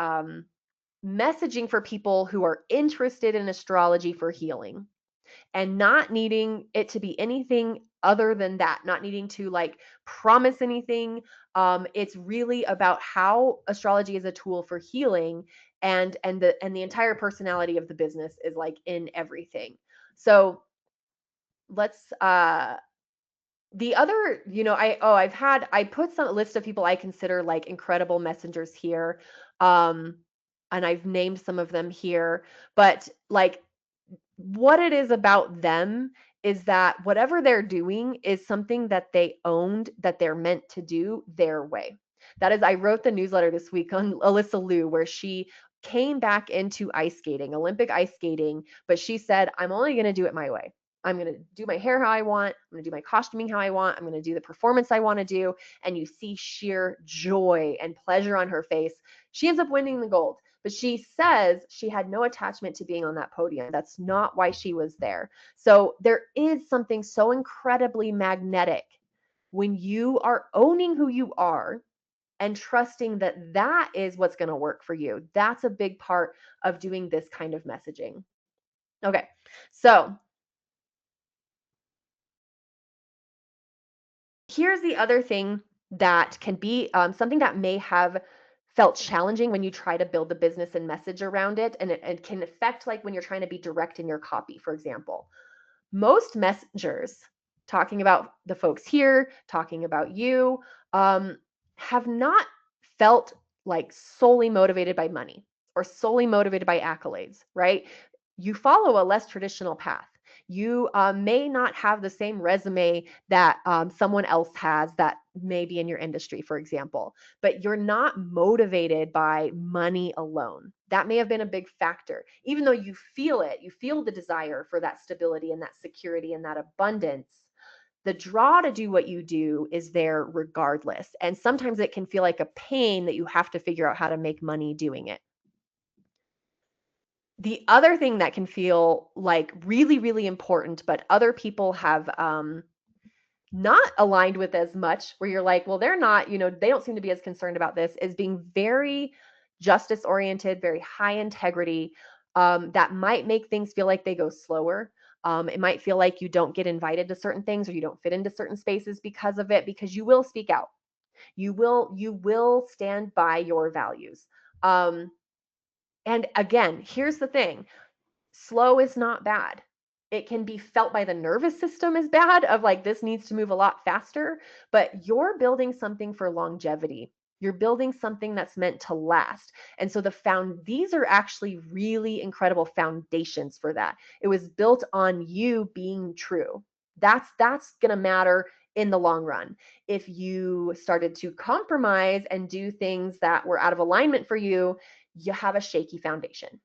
messaging for people who are interested in astrology for healing, and not needing it to be anything other than that, not needing to, like, promise anything. It's really about how astrology is a tool for healing, and the entire personality of the business is, like, in everything. So let's the other, I put some list of people I consider, like, incredible messengers here. Um, and I've named some of them here, but, like, what it is about them is that whatever they're doing is something that they owned, that they're meant to do their way. That is, I wrote the newsletter this week on Alyssa Liu, where she came back into ice skating, Olympic ice skating, but she said, I'm only going to do it my way. I'm going to do my hair how I want. I'm going to do my costuming how I want. I'm going to do the performance I want to do. And you see sheer joy and pleasure on her face. She ends up winning the gold. But she says she had no attachment to being on that podium. That's not why she was there. So there is something so incredibly magnetic when you are owning who you are and trusting that that is what's going to work for you. That's a big part of doing this kind of messaging. Okay, so here's the other thing that can be something that may have felt challenging when you try to build the business and message around it, and it can affect, like, when you're trying to be direct in your copy. For example, most messengers, talking about the folks here, talking about you, um, have not felt like solely motivated by money or solely motivated by accolades, right? You follow a less traditional path. You may not have the same resume that someone else has that may be in your industry, for example, but you're not motivated by money alone. That may have been a big factor. Even though you feel it, you feel the desire for that stability and that security and that abundance, the draw to do what you do is there regardless. And sometimes it can feel like a pain that you have to figure out how to make money doing it. The other thing that can feel like really, really important, but other people have not aligned with as much, where you're like, well, they're not, they don't seem to be as concerned about this, is being very justice oriented, very high integrity. That might make things feel like they go slower. It might feel like you don't get invited to certain things, or you don't fit into certain spaces because of it, because you will speak out. You will stand by your values. And again, here's the thing: slow is not bad. It can be felt by the nervous system as bad, of like, this needs to move a lot faster, but you're building something for longevity. You're building something that's meant to last. And so these are actually really incredible foundations for that. It was built on you being true. That's going to matter in the long run. If you started to compromise and do things that were out of alignment for you, you have a shaky foundation.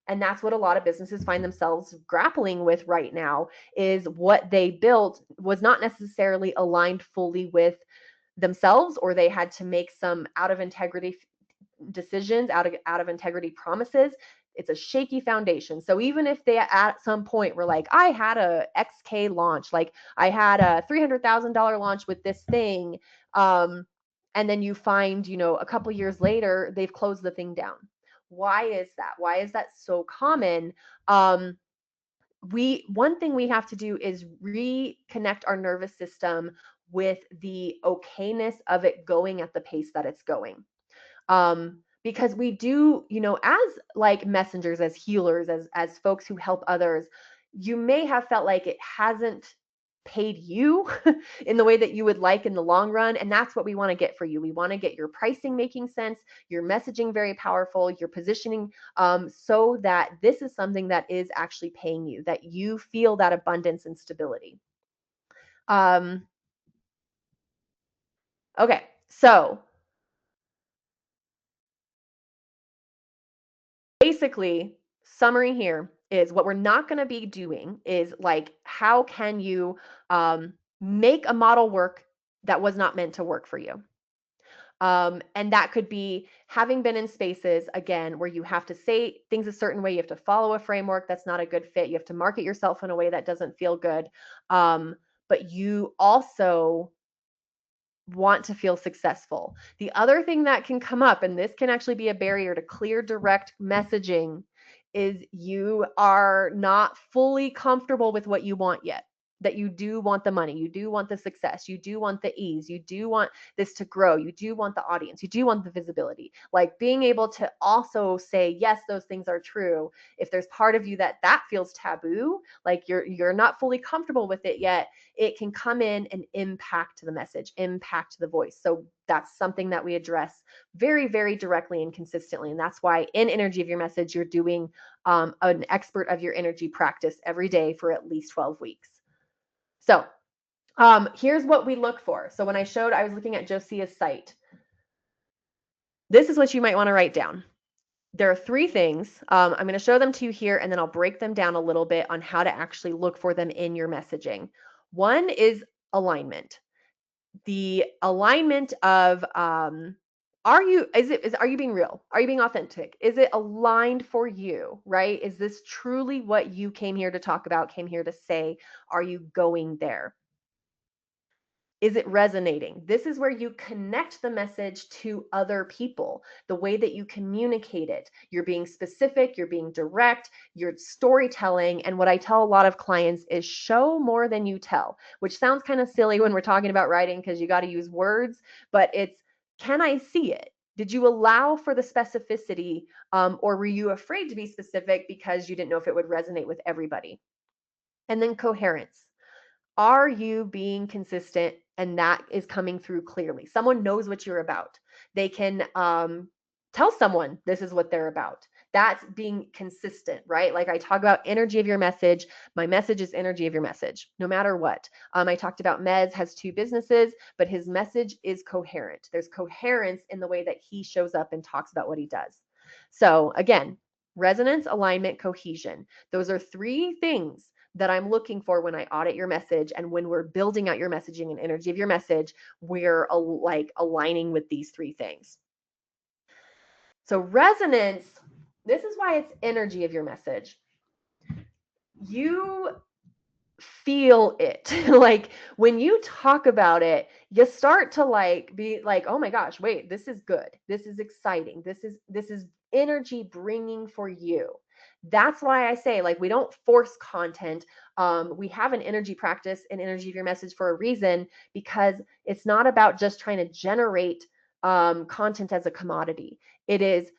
And that's what a lot of businesses find themselves grappling with right now, is what they built was not necessarily aligned fully with themselves, or they had to make some out of integrity decisions, out of integrity promises. It's a shaky foundation. So even if they at some point were like, I had a XK launch, like I had a $300,000 launch with this thing, and then you find, a couple years later, they've closed the thing down. Why is that? Why is that so common? One thing we have to do is reconnect our nervous system with the okayness of it going at the pace that it's going. Because we do, as like messengers, as healers, as folks who help others, you may have felt like it hasn't paid you in the way that you would like in the long run. And that's what we want to get for you. We want to get your pricing making sense, your messaging very powerful, your positioning, so that this is something that is actually paying you, that you feel that abundance and stability. Okay, so basically, summary here is what we're not going to be doing is like, how can you make a model work that was not meant to work for you? And that could be having been in spaces, again, where you have to say things a certain way, you have to follow a framework that's not a good fit, you have to market yourself in a way that doesn't feel good. But you also want to feel successful. The other thing that can come up, and this can actually be a barrier to clear, direct messaging, is you are not fully comfortable with what you want yet. That you do want the money, you do want the success, you do want the ease, you do want this to grow, you do want the audience, you do want the visibility. Like being able to also say, yes, those things are true. If there's part of you that feels taboo, like you're not fully comfortable with it yet, it can come in and impact the message, impact the voice. So that's something that we address very, very directly and consistently. And that's why in Energy of Your Message, you're doing an expert of your energy practice every day for at least 12 weeks. So here's what we look for. So when I was looking at Josia's site. This is what you might want to write down. There are 3 things. I'm going to show them to you here, and then I'll break them down a little bit on how to actually look for them in your messaging. One is alignment. The alignment of are you being real? Are you being authentic? Is it aligned for you, right? Is this truly what you came here to talk about, came here to say? Are you going there? Is it resonating? This is where you connect the message to other people, the way that you communicate it. You're being specific, you're being direct, you're storytelling. And what I tell a lot of clients is show more than you tell, which sounds kind of silly when we're talking about writing because you got to use words, but it's, can I see it? Did you allow for the specificity, or were you afraid to be specific because you didn't know if it would resonate with everybody? And then coherence. Are you being consistent and that is coming through clearly? Someone knows what you're about. They can tell someone this is what they're about. That's being consistent, right? Like I talk about energy of your message. My message is energy of your message, no matter what. I talked about Mez has 2 businesses, but his message is coherent. There's coherence in the way that he shows up and talks about what he does. So again, resonance, alignment, cohesion. Those are 3 things that I'm looking for when I audit your message. And when we're building out your messaging and energy of your message, we're like aligning with these 3 things. So resonance, this is why it's energy of your message. You feel it. Like when you talk about it, you start to like be like, oh my gosh, wait, this is good. This is exciting. This is energy bringing for you. That's why I say, like, we don't force content. We have an energy practice and energy of your message for a reason, because it's not about just trying to generate content as a commodity. It is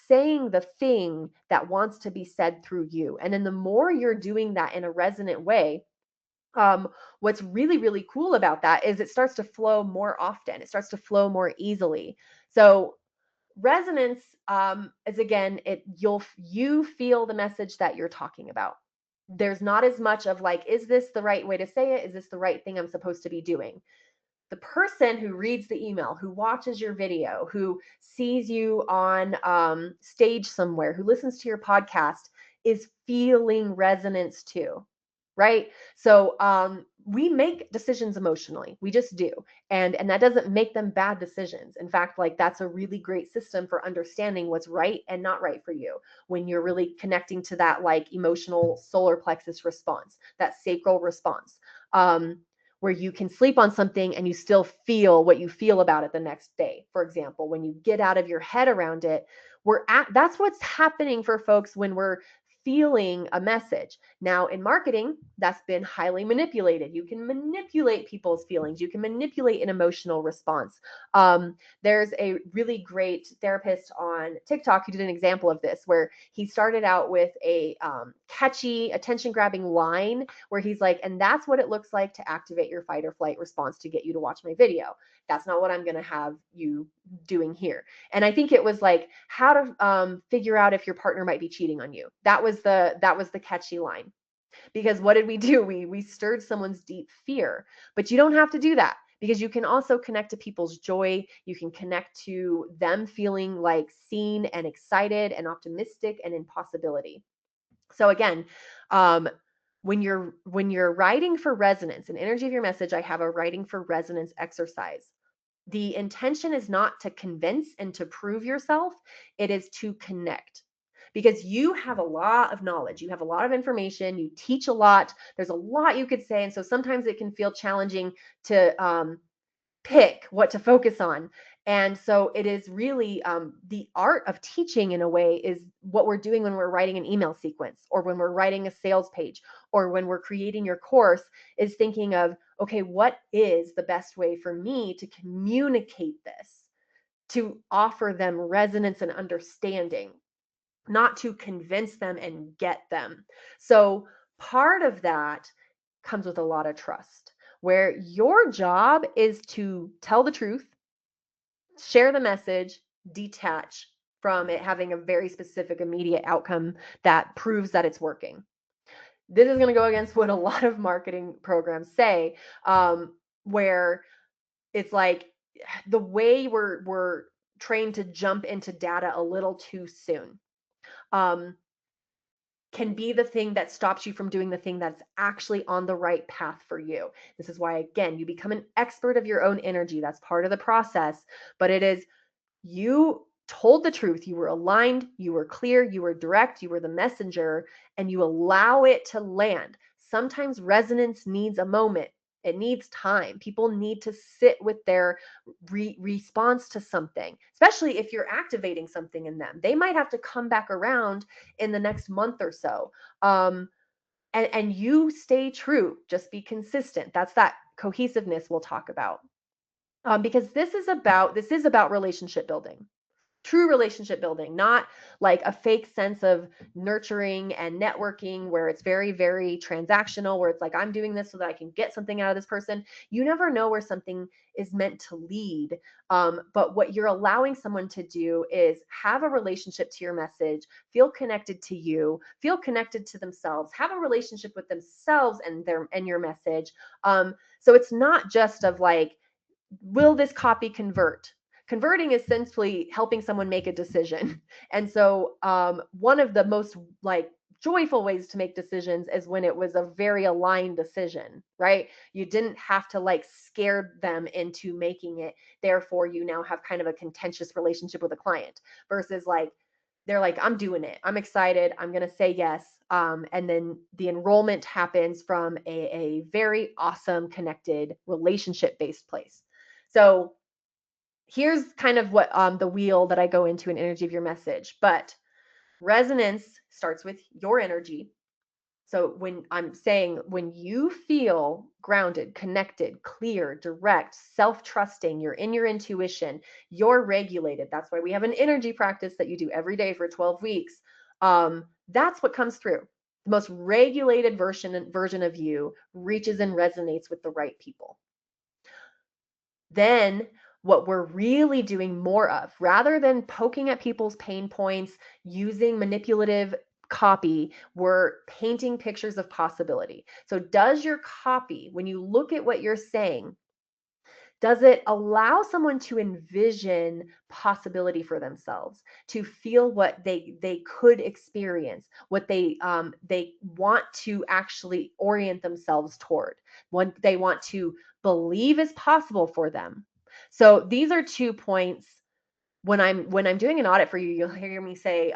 saying the thing that wants to be said through you. And then the more you're doing that in a resonant way, what's really, really cool about that is it starts to flow more often. It starts to flow more easily. So resonance is, again, you feel the message that you're talking about. There's not as much of like, is this the right way to say it? Is this the right thing I'm supposed to be doing? The person who reads the email, who watches your video, who sees you on stage somewhere, who listens to your podcast, is feeling resonance too, right? So we make decisions emotionally. We just do. And that doesn't make them bad decisions. In fact, like that's a really great system for understanding what's right and not right for you when you're really connecting to that like emotional solar plexus response, that sacral response. Where you can sleep on something and you still feel what you feel about it the next day. For example, when you get out of your head around it, that's what's happening for folks when we're feeling a message. Now, in marketing, that's been highly manipulated. You can manipulate people's feelings, you can manipulate an emotional response. There's a really great therapist on TikTok who did an example of this where he started out with a catchy, attention grabbing line where he's like, and that's what it looks like to activate your fight or flight response to get you to watch my video. That's not what I'm going to have you doing here. And I think it was like how to figure out if your partner might be cheating on you. That was the catchy line. Because what did we do? We stirred someone's deep fear. But you don't have to do that because you can also connect to people's joy. You can connect to them feeling like seen and excited and optimistic and in possibility. So again, when you're writing for resonance, an energy of your message, I have a writing for resonance exercise. The intention is not to convince and to prove yourself, it is to connect. Because you have a lot of knowledge, you have a lot of information, you teach a lot, there's a lot you could say. And so sometimes it can feel challenging to pick what to focus on. And so it is really the art of teaching in a way is what we're doing when we're writing an email sequence or when we're writing a sales page or when we're creating your course is thinking of, okay, what is the best way for me to communicate this, to offer them resonance and understanding, not to convince them and get them. So part of that comes with a lot of trust, where your job is to tell the truth, share the message, detach from it having a very specific immediate outcome that proves that it's working. This is going to go against what a lot of marketing programs say, where it's like the way we're trained to jump into data a little too soon. Can be the thing that stops you from doing the thing that's actually on the right path for you. This is why, again, you become an expert of your own energy. That's part of the process, but it is you told the truth. You were aligned, you were clear, you were direct, you were the messenger, and you allow it to land. Sometimes resonance needs a moment. It needs time. People need to sit with their response to something, especially if you're activating something in them. They might have to come back around in the next month or so. And you stay true. Just be consistent. That's that cohesiveness we'll talk about. Because this is about relationship building, true relationship building, not like a fake sense of nurturing and networking where it's very, very transactional, where it's like, I'm doing this so that I can get something out of this person. You never know where something is meant to lead. But what you're allowing someone to do is have a relationship to your message, feel connected to you, feel connected to themselves, have a relationship with themselves and your message. So it's not just of like, will this copy convert? Converting is essentially helping someone make a decision. And so one of the most like joyful ways to make decisions is when it was a very aligned decision, right? You didn't have to like scare them into making it. Therefore, you now have kind of a contentious relationship with a client versus like, they're like, I'm doing it. I'm excited. I'm going to say yes. And then the enrollment happens from a very awesome, connected, relationship based place. So here's kind of what the wheel that I go into in energy of your message. But resonance starts with your energy. So when I'm saying when you feel grounded, connected, clear, direct, self-trusting, you're in your intuition, you're regulated. That's why we have an energy practice that you do every day for 12 weeks. That's what comes through. The most regulated version of you reaches and resonates with the right people. Then what we're really doing more of, rather than poking at people's pain points, using manipulative copy, we're painting pictures of possibility. So does your copy, when you look at what you're saying, does it allow someone to envision possibility for themselves, to feel what they could experience, what they want to actually orient themselves toward, what they want to believe is possible for them? So these are 2 points. When I'm doing an audit for you, you'll hear me say,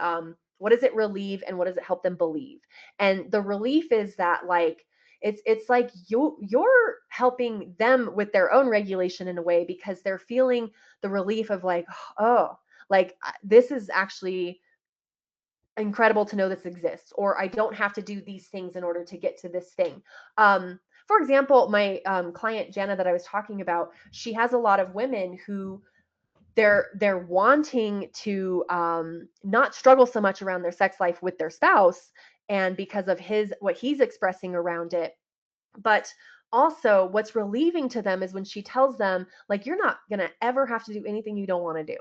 what does it relieve and what does it help them believe? And the relief is that like it's like you're helping them with their own regulation in a way because they're feeling the relief of like, oh, like this is actually incredible to know this exists, or I don't have to do these things in order to get to this thing. For example, my client Jana that I was talking about, she has a lot of women who they're wanting to not struggle so much around their sex life with their spouse, and because of what he's expressing around it. But also, what's relieving to them is when she tells them, like, you're not gonna ever have to do anything you don't want to do,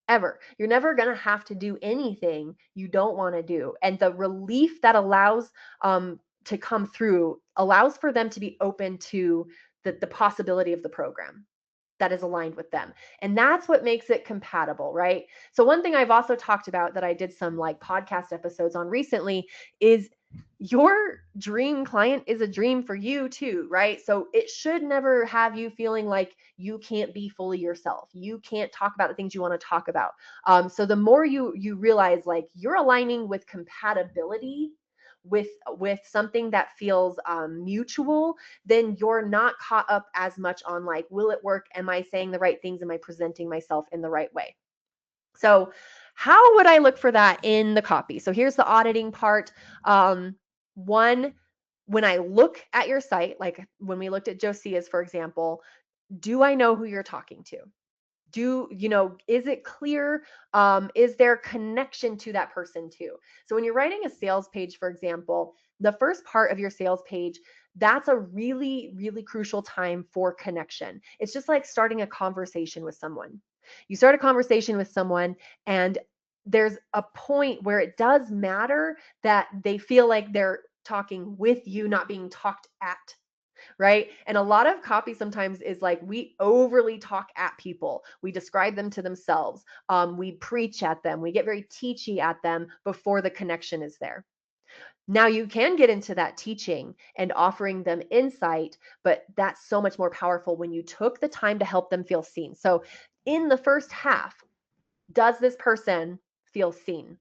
ever. You're never going to have to do anything you don't want to do. And the relief that allows to come through allows for them to be open to the possibility of the program that is aligned with them. And that's what makes it compatible, right? So one thing I've also talked about that I did some like podcast episodes on recently is your dream client is a dream for you too, right? So it should never have you feeling like you can't be fully yourself. You can't talk about the things you want to talk about. So the more you realize like you're aligning with compatibility with something that feels mutual, then you're not caught up as much on like, will it work? Am I saying the right things? Am I presenting myself in the right way? So how would I look for that in the copy? So here's the auditing part. One, when I look at your site, like when we looked at Josia's, for example, do I know who you're talking to? Is it clear? Is there connection to that person too? So when you're writing a sales page, for example, the first part of your sales page, that's a really, really crucial time for connection. It's just like starting a conversation with someone. You start a conversation with someone, and there's a point where it does matter that they feel like they're talking with you, not being talked at, right? And a lot of copy sometimes is like we overly talk at people. We describe them to themselves. We preach at them. We get very teachy at them before the connection is there. Now you can get into that teaching and offering them insight, but that's so much more powerful when you took the time to help them feel seen. So in the first half, does this person feel seen?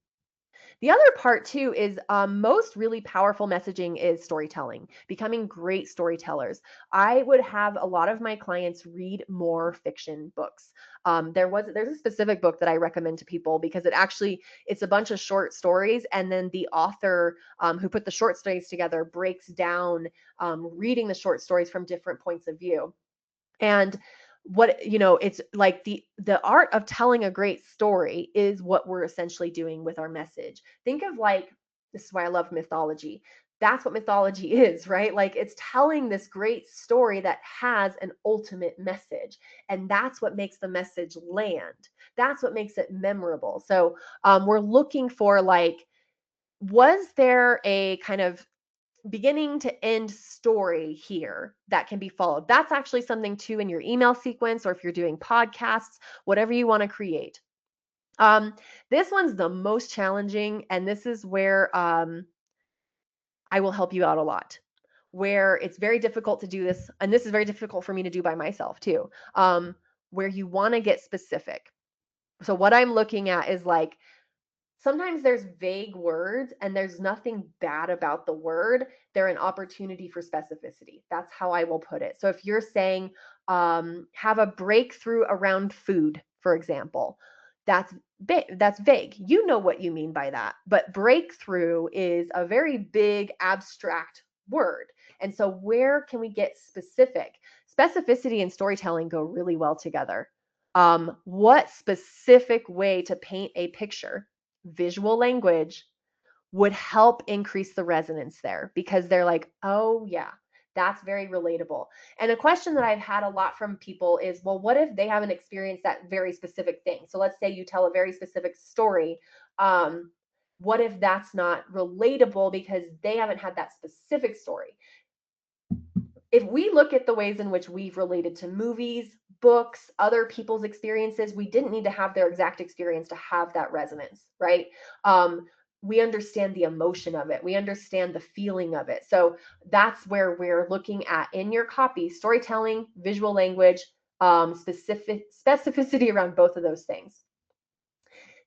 The other part too is most really powerful messaging is storytelling, becoming great storytellers. I would have a lot of my clients read more fiction books. There's a specific book that I recommend to people because it's a bunch of short stories, and then the author who put the short stories together breaks down reading the short stories from different points of view. And it's like the art of telling a great story is what we're essentially doing with our message. Think of like, this is why I love mythology. That's what mythology is, right? Like it's telling this great story that has an ultimate message, and that's what makes the message land. That's what makes it memorable. So we're looking for like, was there a kind of beginning to end story here that can be followed? That's actually something too in your email sequence, or if you're doing podcasts, whatever you want to create. This one's the most challenging, and this is where I will help you out a lot. Where it's very difficult to do this, and this is very difficult for me to do by myself too. Where you want to get specific. So what I'm looking at is like, sometimes there's vague words and there's nothing bad about the word. They're an opportunity for specificity. That's how I will put it. So if you're saying, have a breakthrough around food, for example, that's big. That's vague. You know what you mean by that. But breakthrough is a very big, abstract word. And so where can we get specific? Specificity and storytelling go really well together. What specific way to paint a picture, visual language, would help increase the resonance there, because they're like, oh yeah, that's very relatable. And a question that I've had a lot from people is, well, what if they haven't experienced that very specific thing? So let's say you tell a very specific story. What if that's not relatable because they haven't had that specific story? If we look at the ways in which we've related to movies, books, other people's experiences, we didn't need to have their exact experience to have that resonance, right? We understand the emotion of it. We understand the feeling of it. So that's where we're looking at in your copy: storytelling, visual language, specificity around both of those things.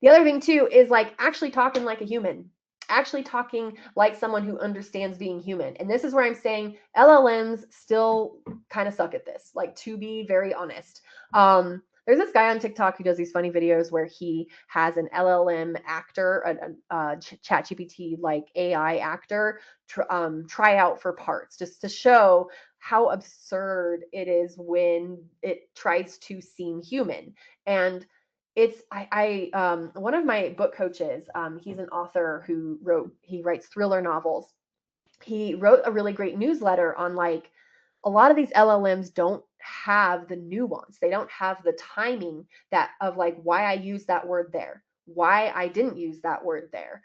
The other thing too is like actually talking like a human, actually talking like someone who understands being human. And this is where I'm saying LLMs still kind of suck at this, like, to be very honest. There's this guy on TikTok who does these funny videos where he has an LLM actor, chat GPT like AI actor, try out for parts just to show how absurd it is when it tries to seem human. And it's one of my book coaches, he's an author he writes thriller novels. He wrote a really great newsletter on like a lot of these LLMs don't have the nuance. They don't have the timing that of like why I used that word there, why I didn't use that word there.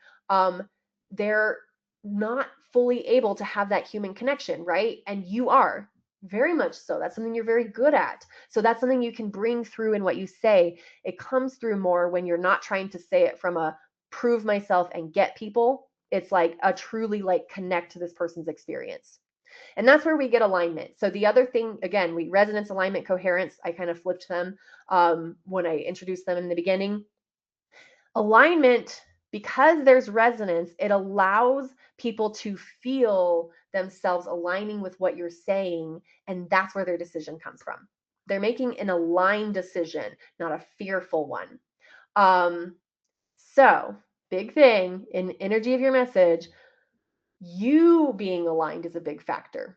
They're not fully able to have that human connection, right? And you are very much so. That's something you're very good at. So that's something you can bring through in what you say. It comes through more when you're not trying to say it from a prove myself and get people. It's like a truly like connect to this person's experience. And that's where we get alignment. So the other thing, again, we resonance, alignment, coherence. I kind of flipped them when I introduced them in the beginning. Alignment, because there's resonance, it allows people to feel themselves aligning with what you're saying, and that's where their decision comes from. They're making an aligned decision, not a fearful one. So, big thing in energy of your message, you being aligned is a big factor.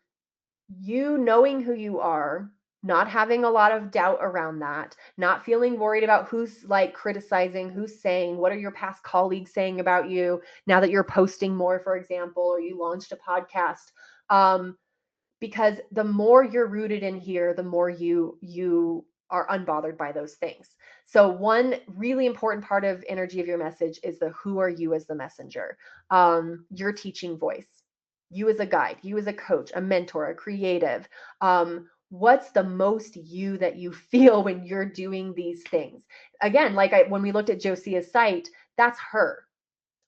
You knowing who you are, not having a lot of doubt around that, not feeling worried about who's like criticizing, who's saying, what are your past colleagues saying about you now that you're posting more, for example, or you launched a podcast. Because the more you're rooted in here, the more you are unbothered by those things. So one really important part of energy of your message is the who are you as the messenger, your teaching voice, you as a guide, you as a coach, a mentor, a creative. What's the most you that you feel when you're doing these things? Again, like when we looked at Josia's site, that's her.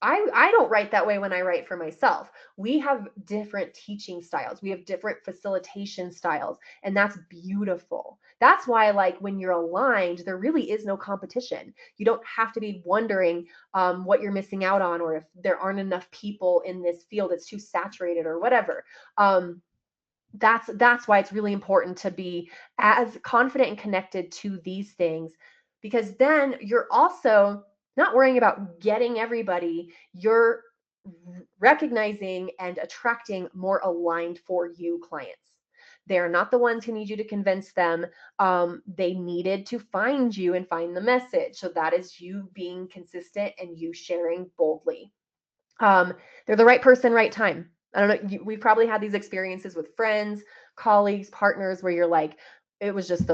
I don't write that way when I write for myself. We have different teaching styles. We have different facilitation styles, and that's beautiful. That's why, like, when you're aligned, there really is no competition. You don't have to be wondering what you're missing out on, or if there aren't enough people in this field, it's too saturated, or whatever. That's why it's really important to be as confident and connected to these things, because then you're also not worrying about getting everybody, you're recognizing and attracting more aligned for you clients. They're not the ones who need you to convince them. They needed to find you and find the message. So that is you being consistent and you sharing boldly. They're the right person, right time. I don't know. We've probably had these experiences with friends, colleagues, partners where you're like, it was just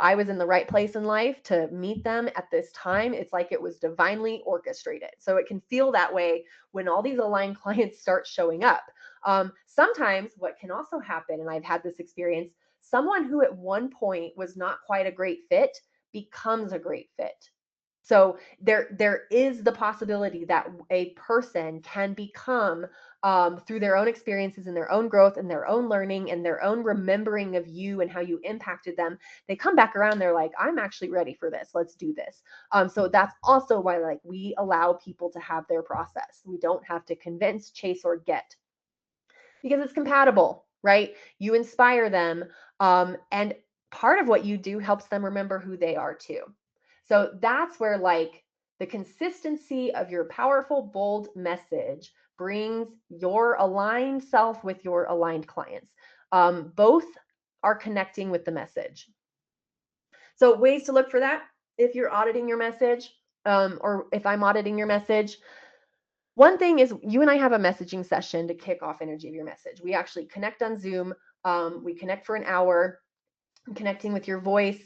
I was in the right place in life to meet them at this time. It's like it was divinely orchestrated. So it can feel that way when all these aligned clients start showing up. Sometimes what can also happen, and I've had this experience, someone who at one point was not quite a great fit becomes a great fit. So there is the possibility that a person can become, through their own experiences and their own growth and their own learning and their own remembering of you and how you impacted them, they come back around, they're like, I'm actually ready for this, let's do this. So that's also why, like, we allow people to have their process. We don't have to convince, chase, or get, because it's compatible, right? You inspire them, and part of what you do helps them remember who they are too. So that's where, like, the consistency of your powerful, bold message brings your aligned self with your aligned clients. Both are connecting with the message. So ways to look for that if you're auditing your message, or if I'm auditing your message. One thing is, you and I have a messaging session to kick off energy of your message. We actually connect on Zoom. We connect for an hour, connecting with your voice.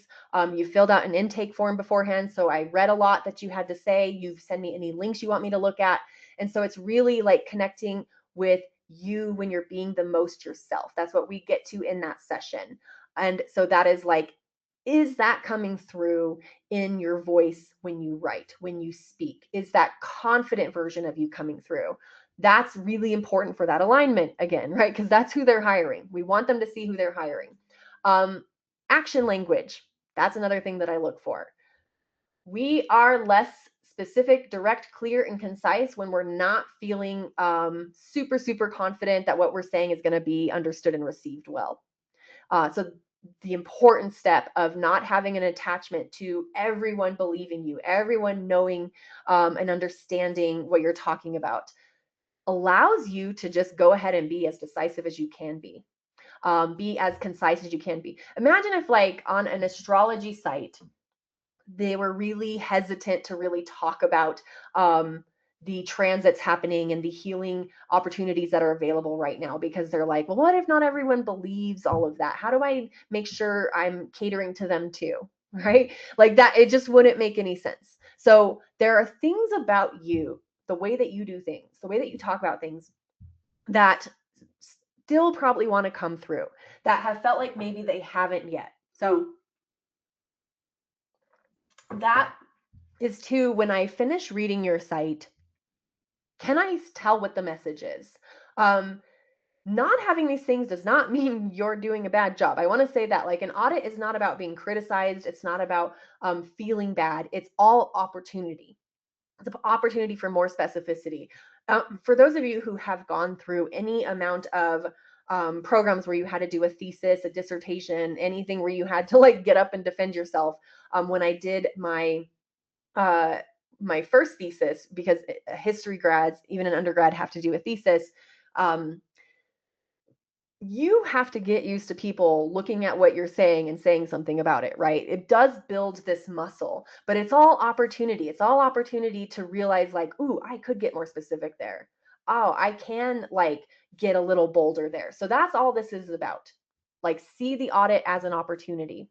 You filled out an intake form beforehand, so I read a lot that you had to say. You've sent me any links you want me to look at. And so it's really like connecting with you when you're being the most yourself. That's what we get to in that session. And so that is like, is that coming through in your voice when you write, when you speak? Is that confident version of you coming through? That's really important for that alignment again, right? Because that's who they're hiring. We want them to see who they're hiring. Action language. That's another thing that I look for. We are less specific, direct, clear, and concise when we're not feeling super, super confident that what we're saying is going to be understood and received well. So the important step of not having an attachment to everyone believing you, everyone knowing and understanding what you're talking about, allows you to just go ahead and be as decisive as you can be as concise as you can be. Imagine if, like, on an astrology site, they were really hesitant to really talk about the transits happening and the healing opportunities that are available right now, because they're like, well, what if not everyone believes all of that? How do I make sure I'm catering to them too? Right? Like that, it just wouldn't make any sense. So there are things about you, the way that you do things, the way that you talk about things, that still probably want to come through, that have felt like maybe they haven't yet. So that is too, when I finish reading your site, can I tell what the message is? Um, Not having these things does not mean you're doing a bad job. I want to say that, like, an audit is not about being criticized. It's not about feeling bad. It's all opportunity. It's an opportunity for more specificity. For those of you who have gone through any amount of programs where you had to do a thesis, a dissertation, anything where you had to, like, get up and defend yourself. When I did uh, my first thesis, because history grads, even an undergrad, have to do a thesis. Um, you have to get used to people looking at what you're saying and saying something about it, right? It does build this muscle, but it's all opportunity. It's all opportunity to realize, like, ooh, I could get more specific there. Oh, I can, like, get a little bolder there. So that's all this is about. Like, see the audit as an opportunity.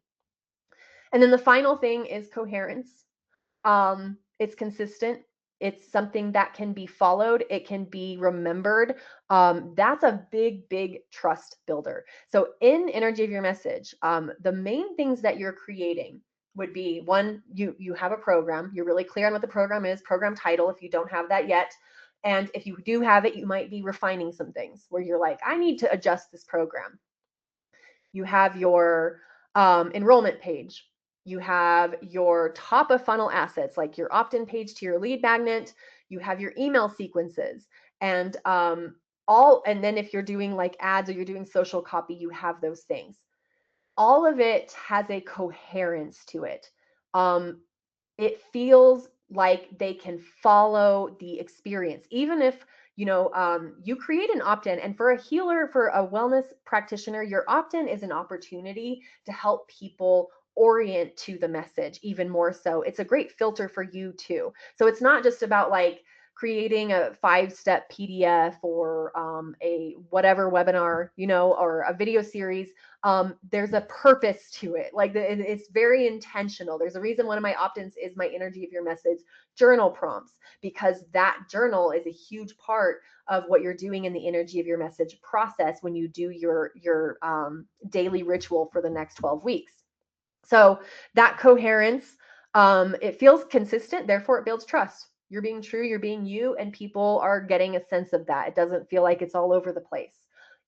And then the final thing is coherence. It's consistent. It's something that can be followed. It can be remembered. That's a big, big trust builder. So in energy of your message, the main things that you're creating would be, one, you have a program. You're really clear on what the program is, program title, if you don't have that yet. And if you do have it, you might be refining some things where you're like, I need to adjust this program. You have your enrollment page. You have your top of funnel assets, like your opt-in page to your lead magnet. You have your email sequences, and and then if you're doing, like, ads or you're doing social copy, you have those things. All of it has a coherence to it. Um, it feels like they can follow the experience, even if, you create an opt-in. And for a healer, for a wellness practitioner, your opt-in is an opportunity to help people orient to the message even more. So it's a great filter for you too. So it's not just about, like, creating a 5-step PDF or a whatever webinar, or a video series. There's a purpose to it. Like, it's very intentional. There's a reason one of my opt-ins is my energy of your message journal prompts, because that journal is a huge part of what you're doing in the energy of your message process when you do your daily ritual for the next 12 weeks. So that coherence, it feels consistent, therefore it builds trust. You're being true, you're being you, and people are getting a sense of that. It doesn't feel like it's all over the place.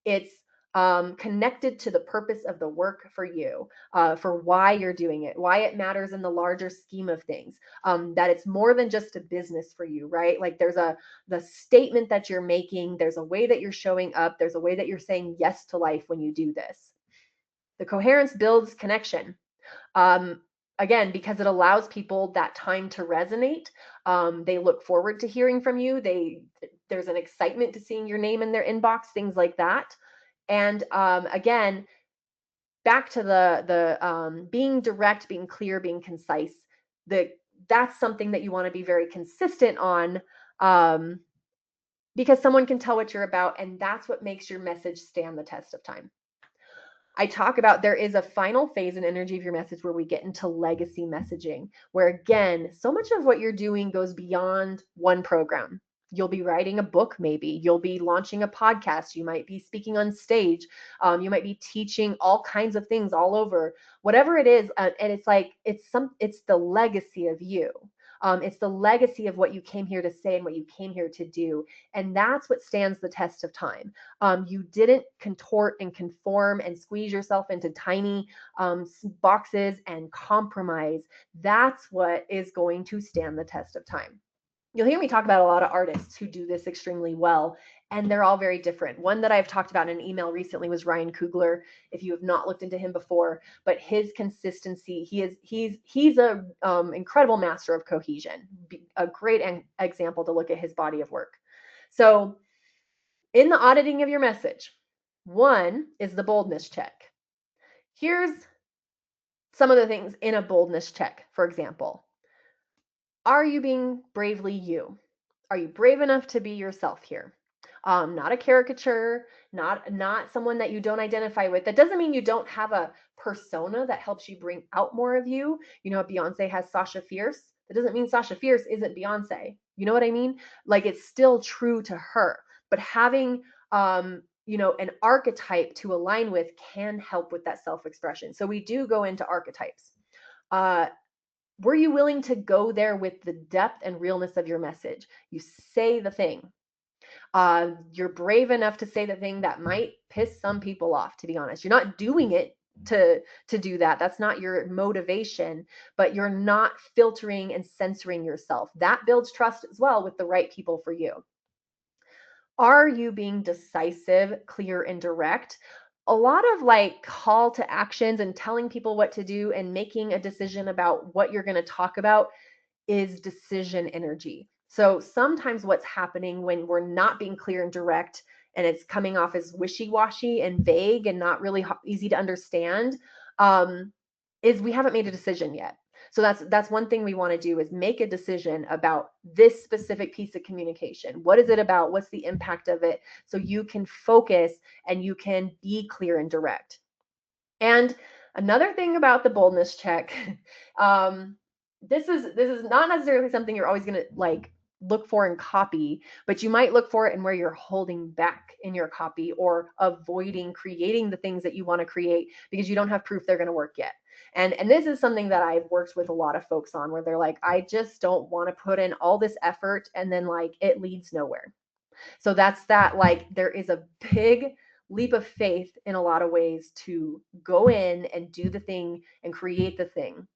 It's connected to the purpose of the work for you, for why you're doing it, why it matters in the larger scheme of things, that it's more than just a business for you, right? Like, there's the statement that you're making, there's a way that you're showing up, there's a way that you're saying yes to life when you do this. The coherence builds connection. Um, Again, because it allows people that time to resonate. They look forward to hearing from you. There's an excitement to seeing your name in their inbox, things like that. And again, back to the being direct, being clear, being concise. That's something that you want to be very consistent on, because someone can tell what you're about, and that's what makes your message stand the test of time. I talk about, there is a final phase in energy of your message where we get into legacy messaging, where, again, so much of what you're doing goes beyond one program. You'll be writing a book, maybe. You'll be launching a podcast. You might be speaking on stage. You might be teaching all kinds of things all over, whatever it is. And it's like, it's the legacy of you. It's the legacy of what you came here to say and what you came here to do. And that's what stands the test of time. You didn't contort and conform and squeeze yourself into tiny boxes and compromise. That's what is going to stand the test of time. You'll hear me talk about a lot of artists who do this extremely well. and they're all very different. One that I've talked about in an email recently was Ryan Coogler. If you have not looked into him before, but his consistency, he's a incredible master of cohesion. A great example to look at his body of work. So in the auditing of your message, one is the boldness check. Here's some of the things in a boldness check. For example, are you being bravely you? Are you brave enough to be yourself here? Not a caricature, not someone that you don't identify with. That doesn't mean you don't have a persona that helps you bring out more of you. You know, Beyonce has Sasha Fierce. That doesn't mean Sasha Fierce isn't Beyonce. You know what I mean? Like, it's still true to her. But having an archetype to align with can help with that self-expression. So we do go into archetypes. Were you willing to go there with the depth and realness of your message? You say the thing. You're brave enough to say the thing that might piss some people off, to be honest. You're not doing it to do that. That's not your motivation, but you're not filtering and censoring yourself. That builds trust as well with the right people for you. Are you being decisive, clear, and direct? A lot of like call to actions and telling people what to do and making a decision about what you're going to talk about is decision energy. So sometimes what's happening when we're not being clear and direct and it's coming off as wishy-washy and vague and not really easy to understand, is we haven't made a decision yet. So that's one thing we want to do, is make a decision about this specific piece of communication. What is it about? What's the impact of it? So you can focus and you can be clear and direct. And another thing about the boldness check, this is not necessarily something you're always going to like look for in copy, but you might look for it in where you're holding back in your copy or avoiding creating the things that you want to create because you don't have proof they're going to work yet. And this is something that I've worked with a lot of folks on, where they're like, I just don't want to put in all this effort and then like it leads nowhere. So that's that, like, there is a big leap of faith in a lot of ways to go in and do the thing and create the thing,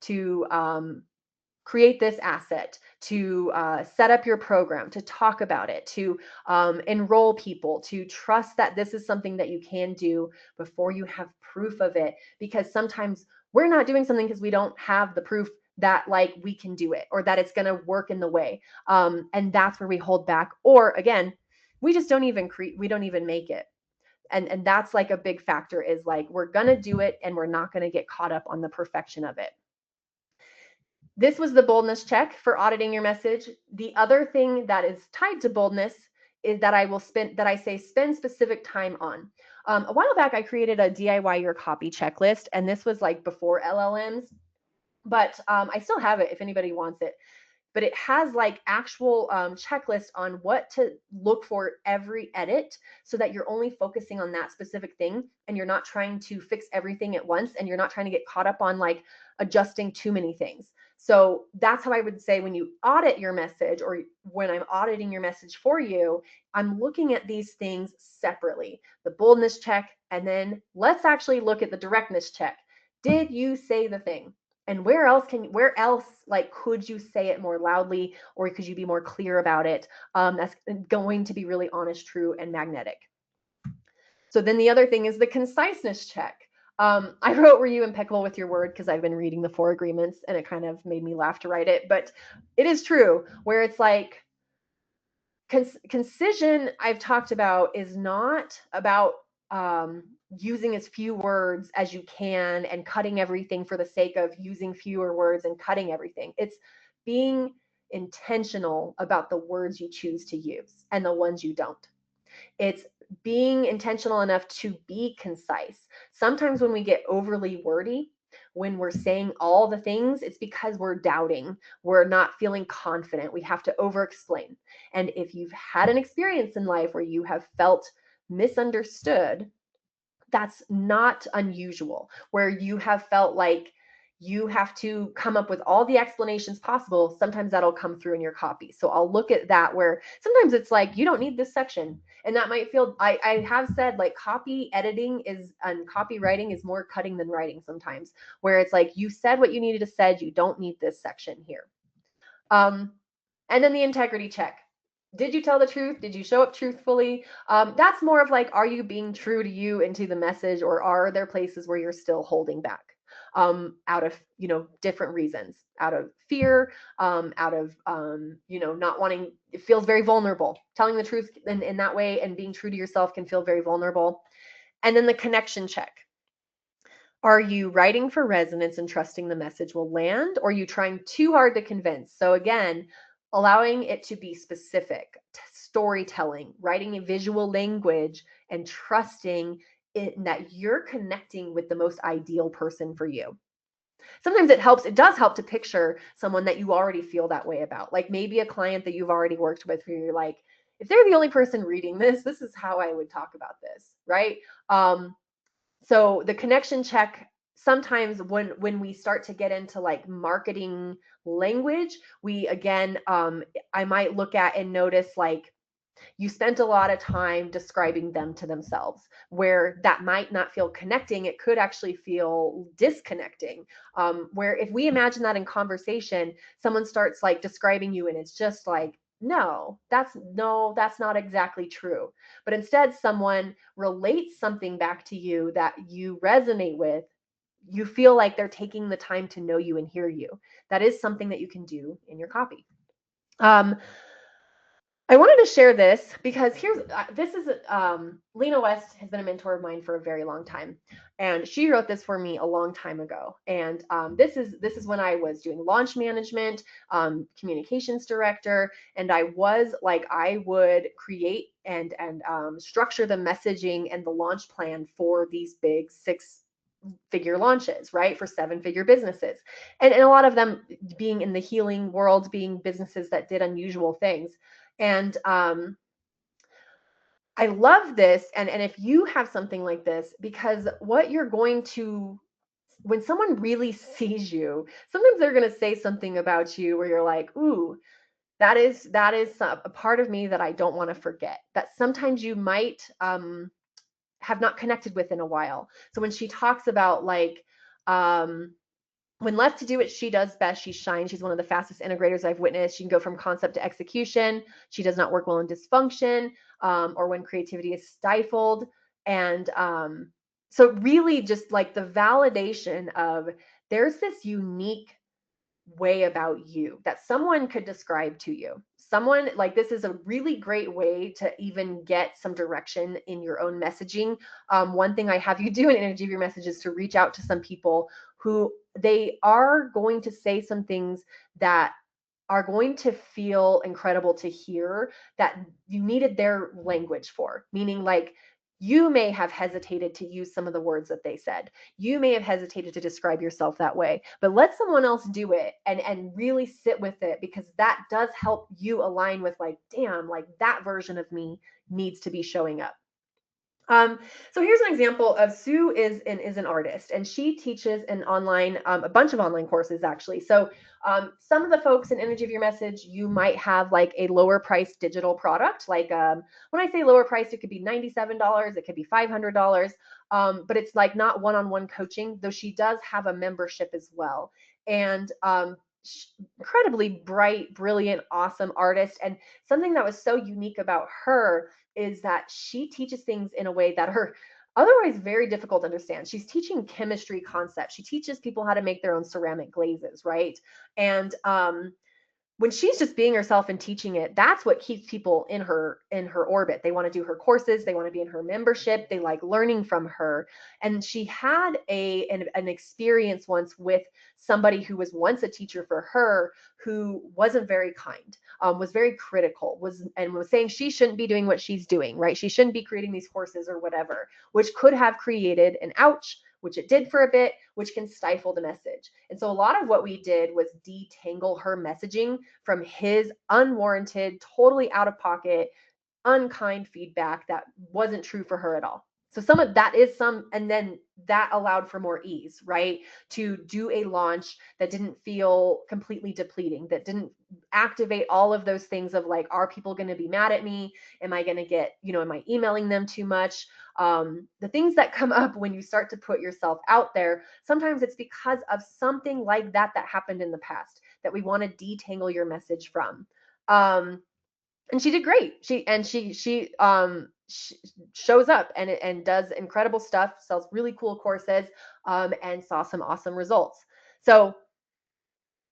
to create this asset, to set up your program, to talk about it, to enroll people, to trust that this is something that you can do before you have proof of it. Because sometimes we're not doing something because we don't have the proof that like we can do it or that it's going to work in the way. And that's where we hold back. Or again, we just don't even we don't even make it. And that's like a big factor, is like, we're going to do it and we're not going to get caught up on the perfection of it. This was the boldness check for auditing your message. The other thing that is tied to boldness is that I say spend specific time on. A while back, I created a DIY your copy checklist, and this was like before LLMs, but I still have it if anybody wants it. But it has like actual checklist on what to look for every edit, so that you're only focusing on that specific thing and you're not trying to fix everything at once, and you're not trying to get caught up on like adjusting too many things. So that's how I would say, when you audit your message, or when I'm auditing your message for you, I'm looking at these things separately. The boldness check, and then let's actually look at the directness check. Did you say the thing? And where else like could you say it more loudly, or could you be more clear about it? That's going to be really honest, true, and magnetic. So then the other thing is the conciseness check. I wrote, were you impeccable with your word? Because I've been reading the 4 agreements and it kind of made me laugh to write it. But it is true, where it's like, concision, I've talked about, is not about using as few words as you can and cutting everything for the sake of using fewer words and cutting everything. It's being intentional about the words you choose to use and the ones you don't. It's being intentional enough to be concise. Sometimes when we get overly wordy, when we're saying all the things, it's because we're doubting. We're not feeling confident. We have to over explain. And if you've had an experience in life where you have felt misunderstood, that's not unusual. Where you have felt like you have to come up with all the explanations possible, sometimes that'll come through in your copy. So I'll look at that, where sometimes it's like, you don't need this section. And that might feel, I have said, like, copy editing is, and copywriting is more cutting than writing sometimes, where it's like, you said what you needed to say, you don't need this section here. And then the integrity check. Did you tell the truth? Did you show up truthfully? That's more of like, are you being true to you and to the message, or are there places where you're still holding back out of, different reasons, out of fear, out of, not wanting, it feels very vulnerable. Telling the truth in that way and being true to yourself can feel very vulnerable. And then the connection check. Are you writing for resonance and trusting the message will land, or are you trying too hard to convince? So again, allowing it to be specific, storytelling, writing a visual language, and trusting it that you're connecting with the most ideal person for you. Sometimes it does help to picture someone that you already feel that way about. Like maybe a client that you've already worked with where you're like, if they're the only person reading this is how I would talk about this, right? So the connection check, sometimes when we start to get into like marketing language, we again, I might look at and notice like you spent a lot of time describing them to themselves, where that might not feel connecting. It could actually feel disconnecting. Where if we imagine that in conversation, someone starts like describing you and it's just like, no, that's not exactly true. But instead, someone relates something back to you that you resonate with. You feel like they're taking the time to know you and hear you. That is something that you can do in your copy. Um, I wanted to share this because this is Lena West has been a mentor of mine for a very long time, and she wrote this for me a long time ago. And this is when I was doing launch management, communications director, and I would create and structure the messaging and the launch plan for these big six-figure launches, right, for seven-figure businesses, and a lot of them being in the healing world, being businesses that did unusual things. And I love this. And if you have something like this, because what you're going to, when someone really sees you, sometimes they're going to say something about you where you're like, ooh, that is a part of me that I don't want to forget. That sometimes you might have not connected with in a while. So when she talks about like, when left to do what she does best, she shines. She's one of the fastest integrators I've witnessed. She can go from concept to execution. She does not work well in dysfunction, or when creativity is stifled. And so, really, just like the validation of there's this unique way about you that someone could describe to you. Someone like this is a really great way to even get some direction in your own messaging. One thing I have you do in Energy of Your Message is to reach out to some people who they are going to say some things that are going to feel incredible to hear, that you needed their language for, meaning like you may have hesitated to use some of the words that they said. You may have hesitated to describe yourself that way, but let someone else do it and really sit with it, because that does help you align with like, damn, like that version of me needs to be showing up. Um, so here's an example of Sue is an artist, and she teaches an online a bunch of online courses actually. So some of the folks in Energy of Your Message, you might have like a lower priced digital product. Like when I say lower priced, it could be $97, it could be $500, but it's like not one-on-one coaching. Though she does have a membership as well, and incredibly bright, brilliant, awesome artist. And something that was so unique about her is that she teaches things in a way that are otherwise very difficult to understand. She's teaching chemistry concepts. She teaches people how to make their own ceramic glazes, right? And when she's just being herself and teaching it, that's what keeps people in her orbit. They want to do her courses, they want to be in her membership, they like learning from her. And she had an experience once with somebody who was once a teacher for her, who wasn't very kind, was very critical, was saying she shouldn't be doing what she's doing, right? She shouldn't be creating these courses or whatever, which could have created an ouch, which it did for a bit, which can stifle the message. And so a lot of what we did was detangle her messaging from his unwarranted, totally out of pocket, unkind feedback that wasn't true for her at all. So some of that is some, and then that allowed for more ease, right? To do a launch that didn't feel completely depleting, that didn't activate all of those things of like, are people going to be mad at me? Am I going to get, am I emailing them too much? The things that come up when you start to put yourself out there, sometimes it's because of something like that happened in the past that we want to detangle your message from. And she did great. She shows up and does incredible stuff, sells really cool courses, and saw some awesome results. So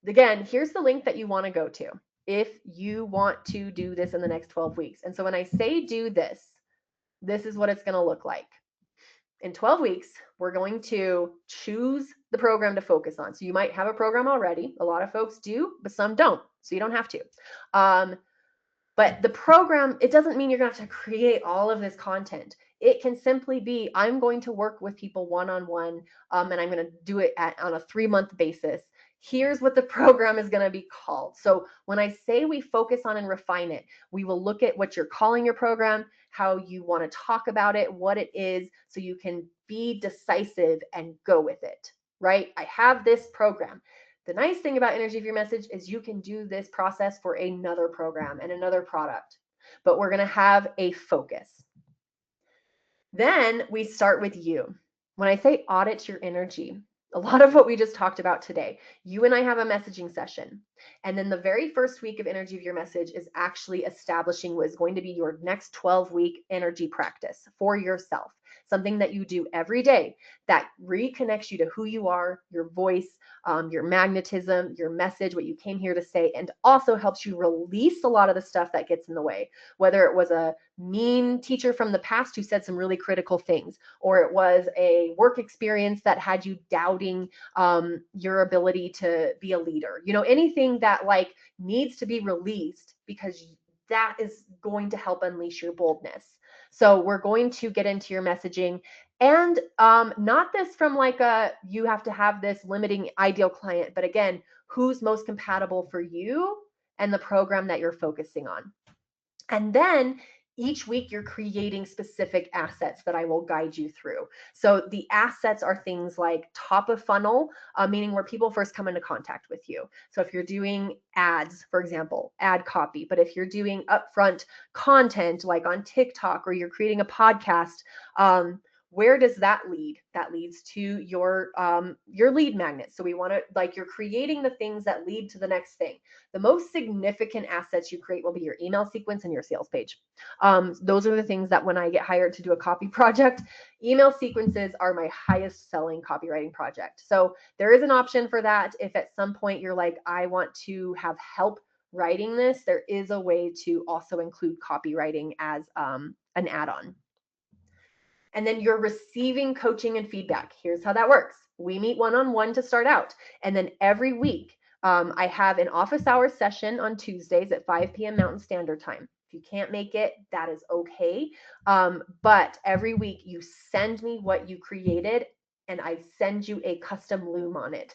again, here's the link that you want to go to if you want to do this in the next 12 weeks. And so when I say do this, this is what it's going to look like. In 12 weeks, we're going to choose the program to focus on. So you might have a program already. A lot of folks do, but some don't. So you don't have to. But the program, it doesn't mean you're going to have to create all of this content. It can simply be, I'm going to work with people one-on-one, and I'm going to do it on a 3-month basis. Here's what the program is going to be called. So when I say we focus on and refine it, we will look at what you're calling your program, how you want to talk about it, what it is, so you can be decisive and go with it, right? I have this program. The nice thing about Energy of Your Message is you can do this process for another program and another product, but we're going to have a focus. Then we start with you. When I say audit your energy, a lot of what we just talked about today, you and I have a messaging session. And then the very first week of Energy of Your Message is actually establishing what is going to be your next 12-week energy practice for yourself. Something that you do every day that reconnects you to who you are, your voice, your magnetism, your message, what you came here to say, and also helps you release a lot of the stuff that gets in the way, whether it was a mean teacher from the past who said some really critical things, or it was a work experience that had you doubting your ability to be a leader. Anything that like needs to be released, because that is going to help unleash your boldness. So we're going to get into your messaging, and not this from like you have to have this limiting ideal client, but again, who's most compatible for you and the program that you're focusing on. And then each week you're creating specific assets that I will guide you through. So the assets are things like top of funnel, meaning where people first come into contact with you. So if you're doing ads, for example, ad copy, but if you're doing upfront content like on TikTok, or you're creating a podcast, where does that lead? That leads to your lead magnet. So we want to, like, you're creating the things that lead to the next thing. The most significant assets you create will be your email sequence and your sales page. Those are the things that when I get hired to do a copy project, email sequences are my highest selling copywriting project. So there is an option for that. If at some point you're like, I want to have help writing this, there is a way to also include copywriting as an add-on. And then you're receiving coaching and feedback. Here's how that works. We meet one-on-one to start out. And then every week, I have an office hours session on Tuesdays at 5 p.m. Mountain Standard Time. If you can't make it, that is okay. But every week you send me what you created, and I send you a custom loom on it.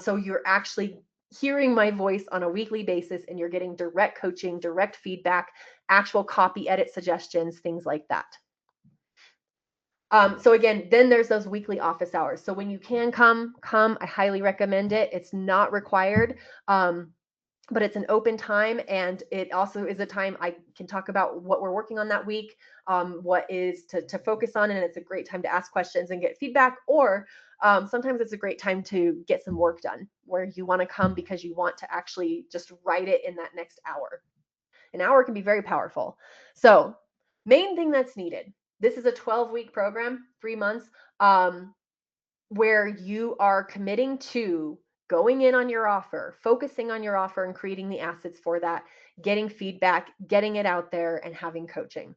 So you're actually hearing my voice on a weekly basis, and you're getting direct coaching, direct feedback, actual copy edit suggestions, things like that. So again, then there's those weekly office hours. So when you can come. I highly recommend it. It's not required, but it's an open time, and it also is a time I can talk about what we're working on that week, what is to focus on, and it's a great time to ask questions and get feedback. Or sometimes it's a great time to get some work done, where you want to come because you want to actually just write it in that next hour. An hour can be very powerful. So main thing that's needed. This is a 12-week program, 3 months, where you are committing to going in on your offer, focusing on your offer and creating the assets for that, getting feedback, getting it out there, and having coaching.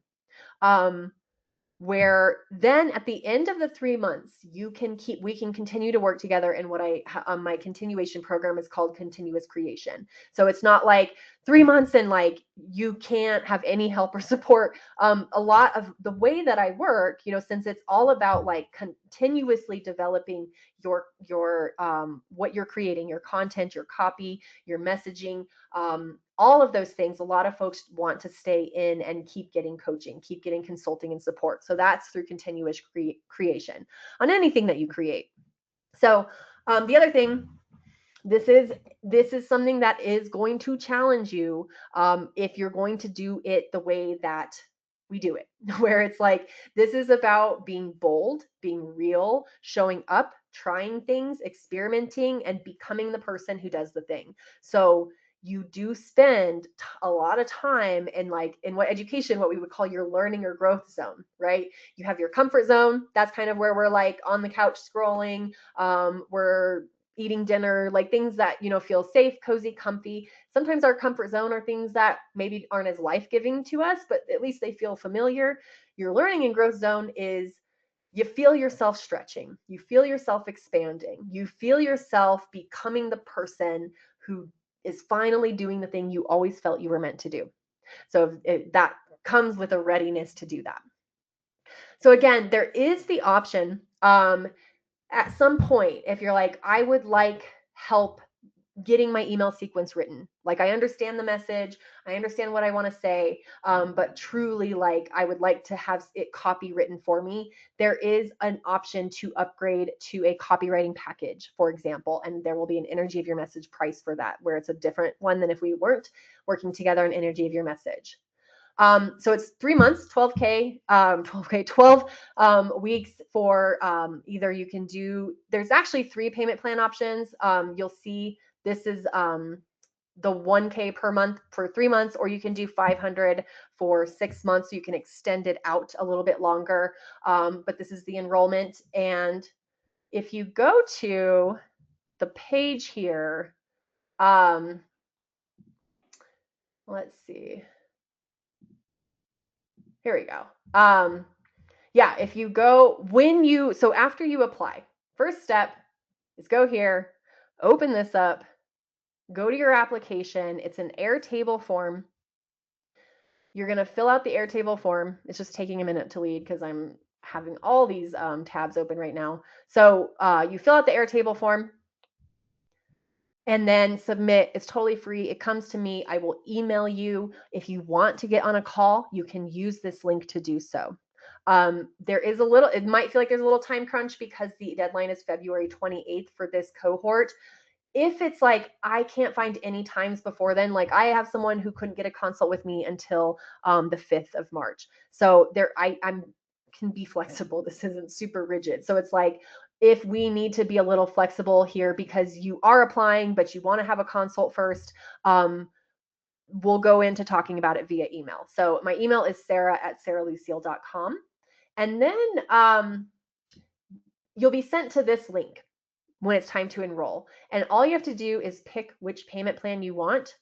Where then at the end of the 3 months, we can continue to work together. And what my continuation program is called Continuous Creation. So it's not like 3 months and like you can't have any help or support. A lot of the way that I work, since it's all about like continuously developing your what you're creating, your content, your copy, your messaging, all of those things, a lot of folks want to stay in and keep getting coaching, keep getting consulting and support. So that's through continuous creation on anything that you create. So the other thing, this is something that is going to challenge you if you're going to do it the way that we do it, where it's like, this is about being bold, being real, showing up, trying things, experimenting, and becoming the person who does the thing. So you do spend a lot of time in what education, what we would call your learning or growth zone, right? You have your comfort zone. That's kind of where we're like on the couch scrolling. We're eating dinner, like things that, feel safe, cozy, comfy. Sometimes our comfort zone are things that maybe aren't as life-giving to us, but at least they feel familiar. Your learning and growth zone is you feel yourself stretching, you feel yourself expanding, you feel yourself becoming the person who is finally doing the thing you always felt you were meant to do. So that comes with a readiness to do that. So again, there is the option at some point, if you're like, I would like help getting my email sequence written. Like, I understand the message, I understand what I want to say, but truly, like, I would like to have it copy written for me. There is an option to upgrade to a copywriting package, for example, and there will be an energy of your message price for that, where it's a different one than if we weren't working together on energy of your message. So it's 3 months, 12 weeks for either you can do, there's actually 3 payment plan options. You'll see this is the 1K per month for 3 months, or you can do 500 for 6 months. So you can extend it out a little bit longer. But this is the enrollment. And if you go to the page here, let's see. Here we go. Yeah, if you go, so after you apply, first step is go here, open this up, go to your application. It's an Airtable form. You're going to fill out the Airtable form. It's just taking a minute to lead because I'm having all these tabs open right now. So you fill out the Airtable form and then submit. It's totally free. It comes to me. I will email you. If you want to get on a call, you can use this link to do so. There is it might feel like there's a little time crunch because the deadline is February 28th for this cohort. If it's like, I can't find any times before then, like I have someone who couldn't get a consult with me until the 5th of March. So I'm can be flexible. This isn't super rigid. So it's like, if we need to be a little flexible here because you are applying, but you want to have a consult first, we'll go into talking about it via email. So my email is sarah@sarahlucille.com. And then you'll be sent to this link when it's time to enroll. And all you have to do is pick which payment plan you want,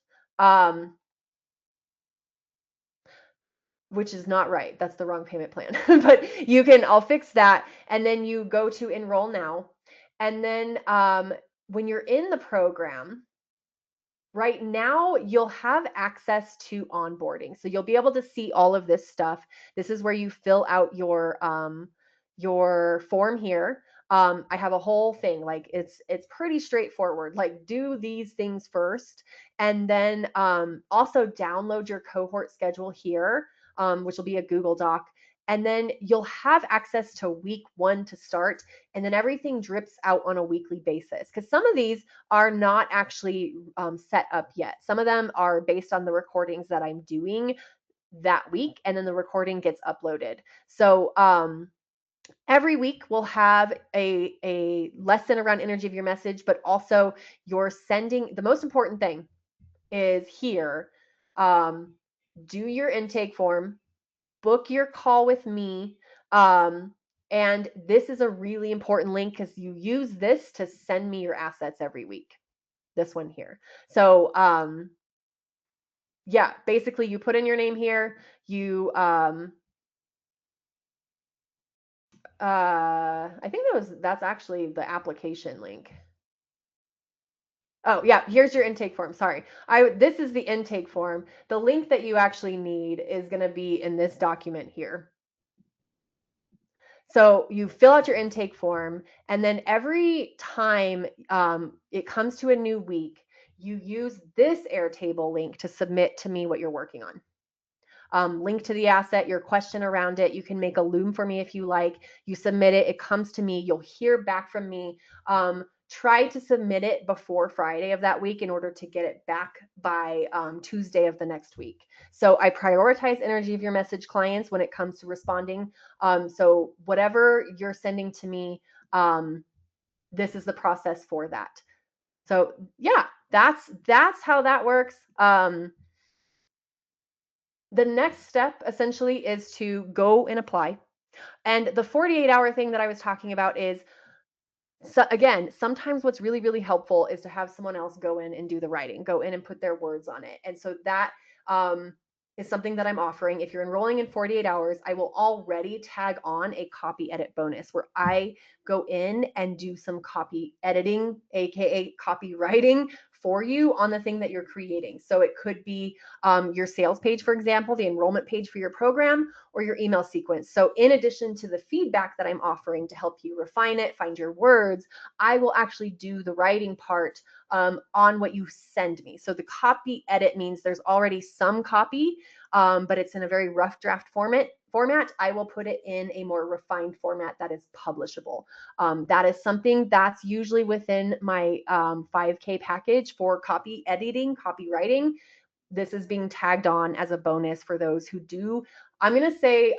which is not right. That's the wrong payment plan. But I'll fix that. And then you go to enroll now. And then when you're in the program, right now, you'll have access to onboarding. So you'll be able to see all of this stuff. This is where you fill out your form here. I have a whole thing, like it's pretty straightforward. Like, do these things first, and then also download your cohort schedule here, which will be a Google Doc. And then you'll have access to week 1 to start, and then everything drips out on a weekly basis. Because some of these are not actually set up yet. Some of them are based on the recordings that I'm doing that week, and then the recording gets uploaded. So every week we'll have a lesson around energy of your message, but also you're sending, the most important thing is here, do your intake form, book your call with me. And this is a really important link because you use this to send me your assets every week. This one here. So yeah, basically you put in your name here. I think that's actually the application link. Oh yeah, here's your intake form. Sorry. This is the intake form. The link that you actually need is going to be in this document here. So you fill out your intake form, and then every time it comes to a new week, you use this Airtable link to submit to me what you're working on. Link to the asset, your question around it. You can make a loom for me if you like. You submit it, it comes to me. You'll hear back from me. Try to submit it before Friday of that week in order to get it back by Tuesday of the next week. So I prioritize energy of your message clients when it comes to responding. So whatever you're sending to me, this is the process for that. So yeah, that's how that works. The next step essentially is to go and apply. And the 48-hour thing that I was talking about is, so again, sometimes what's really, really helpful is to have someone else go in and do the writing, go in and put their words on it. And so that is something that I'm offering. If you're enrolling in 48 hours, I will already tag on a copy edit bonus where I go in and do some copy editing, AKA copywriting for you on the thing that you're creating. So it could be your sales page, for example, the enrollment page for your program, or your email sequence. So in addition to the feedback that I'm offering to help you refine it, find your words, I will actually do the writing part on what you send me. So the copy edit means there's already some copy, but it's in a very rough draft format. I will put it in a more refined format that is publishable. That is something that's usually within my 5K package for copy editing, copywriting. This is being tagged on as a bonus for those who do, I'm going to say,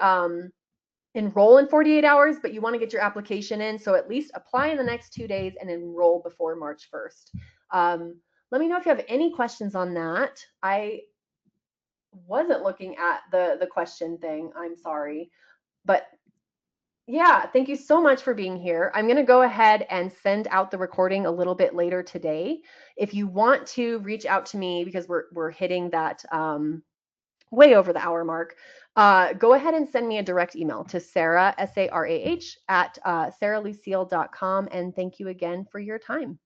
enroll in 48 hours, but you want to get your application in. So at least apply in the next 2 days and enroll before March 1st. Let me know if you have any questions on that. I wasn't looking at the question thing. I'm sorry. But yeah, thank you so much for being here. I'm going to go ahead and send out the recording a little bit later today. If you want to reach out to me, because we're hitting that way over the hour mark, go ahead and send me a direct email to Sarah, SARAH, at sarahlucille.com. And thank you again for your time.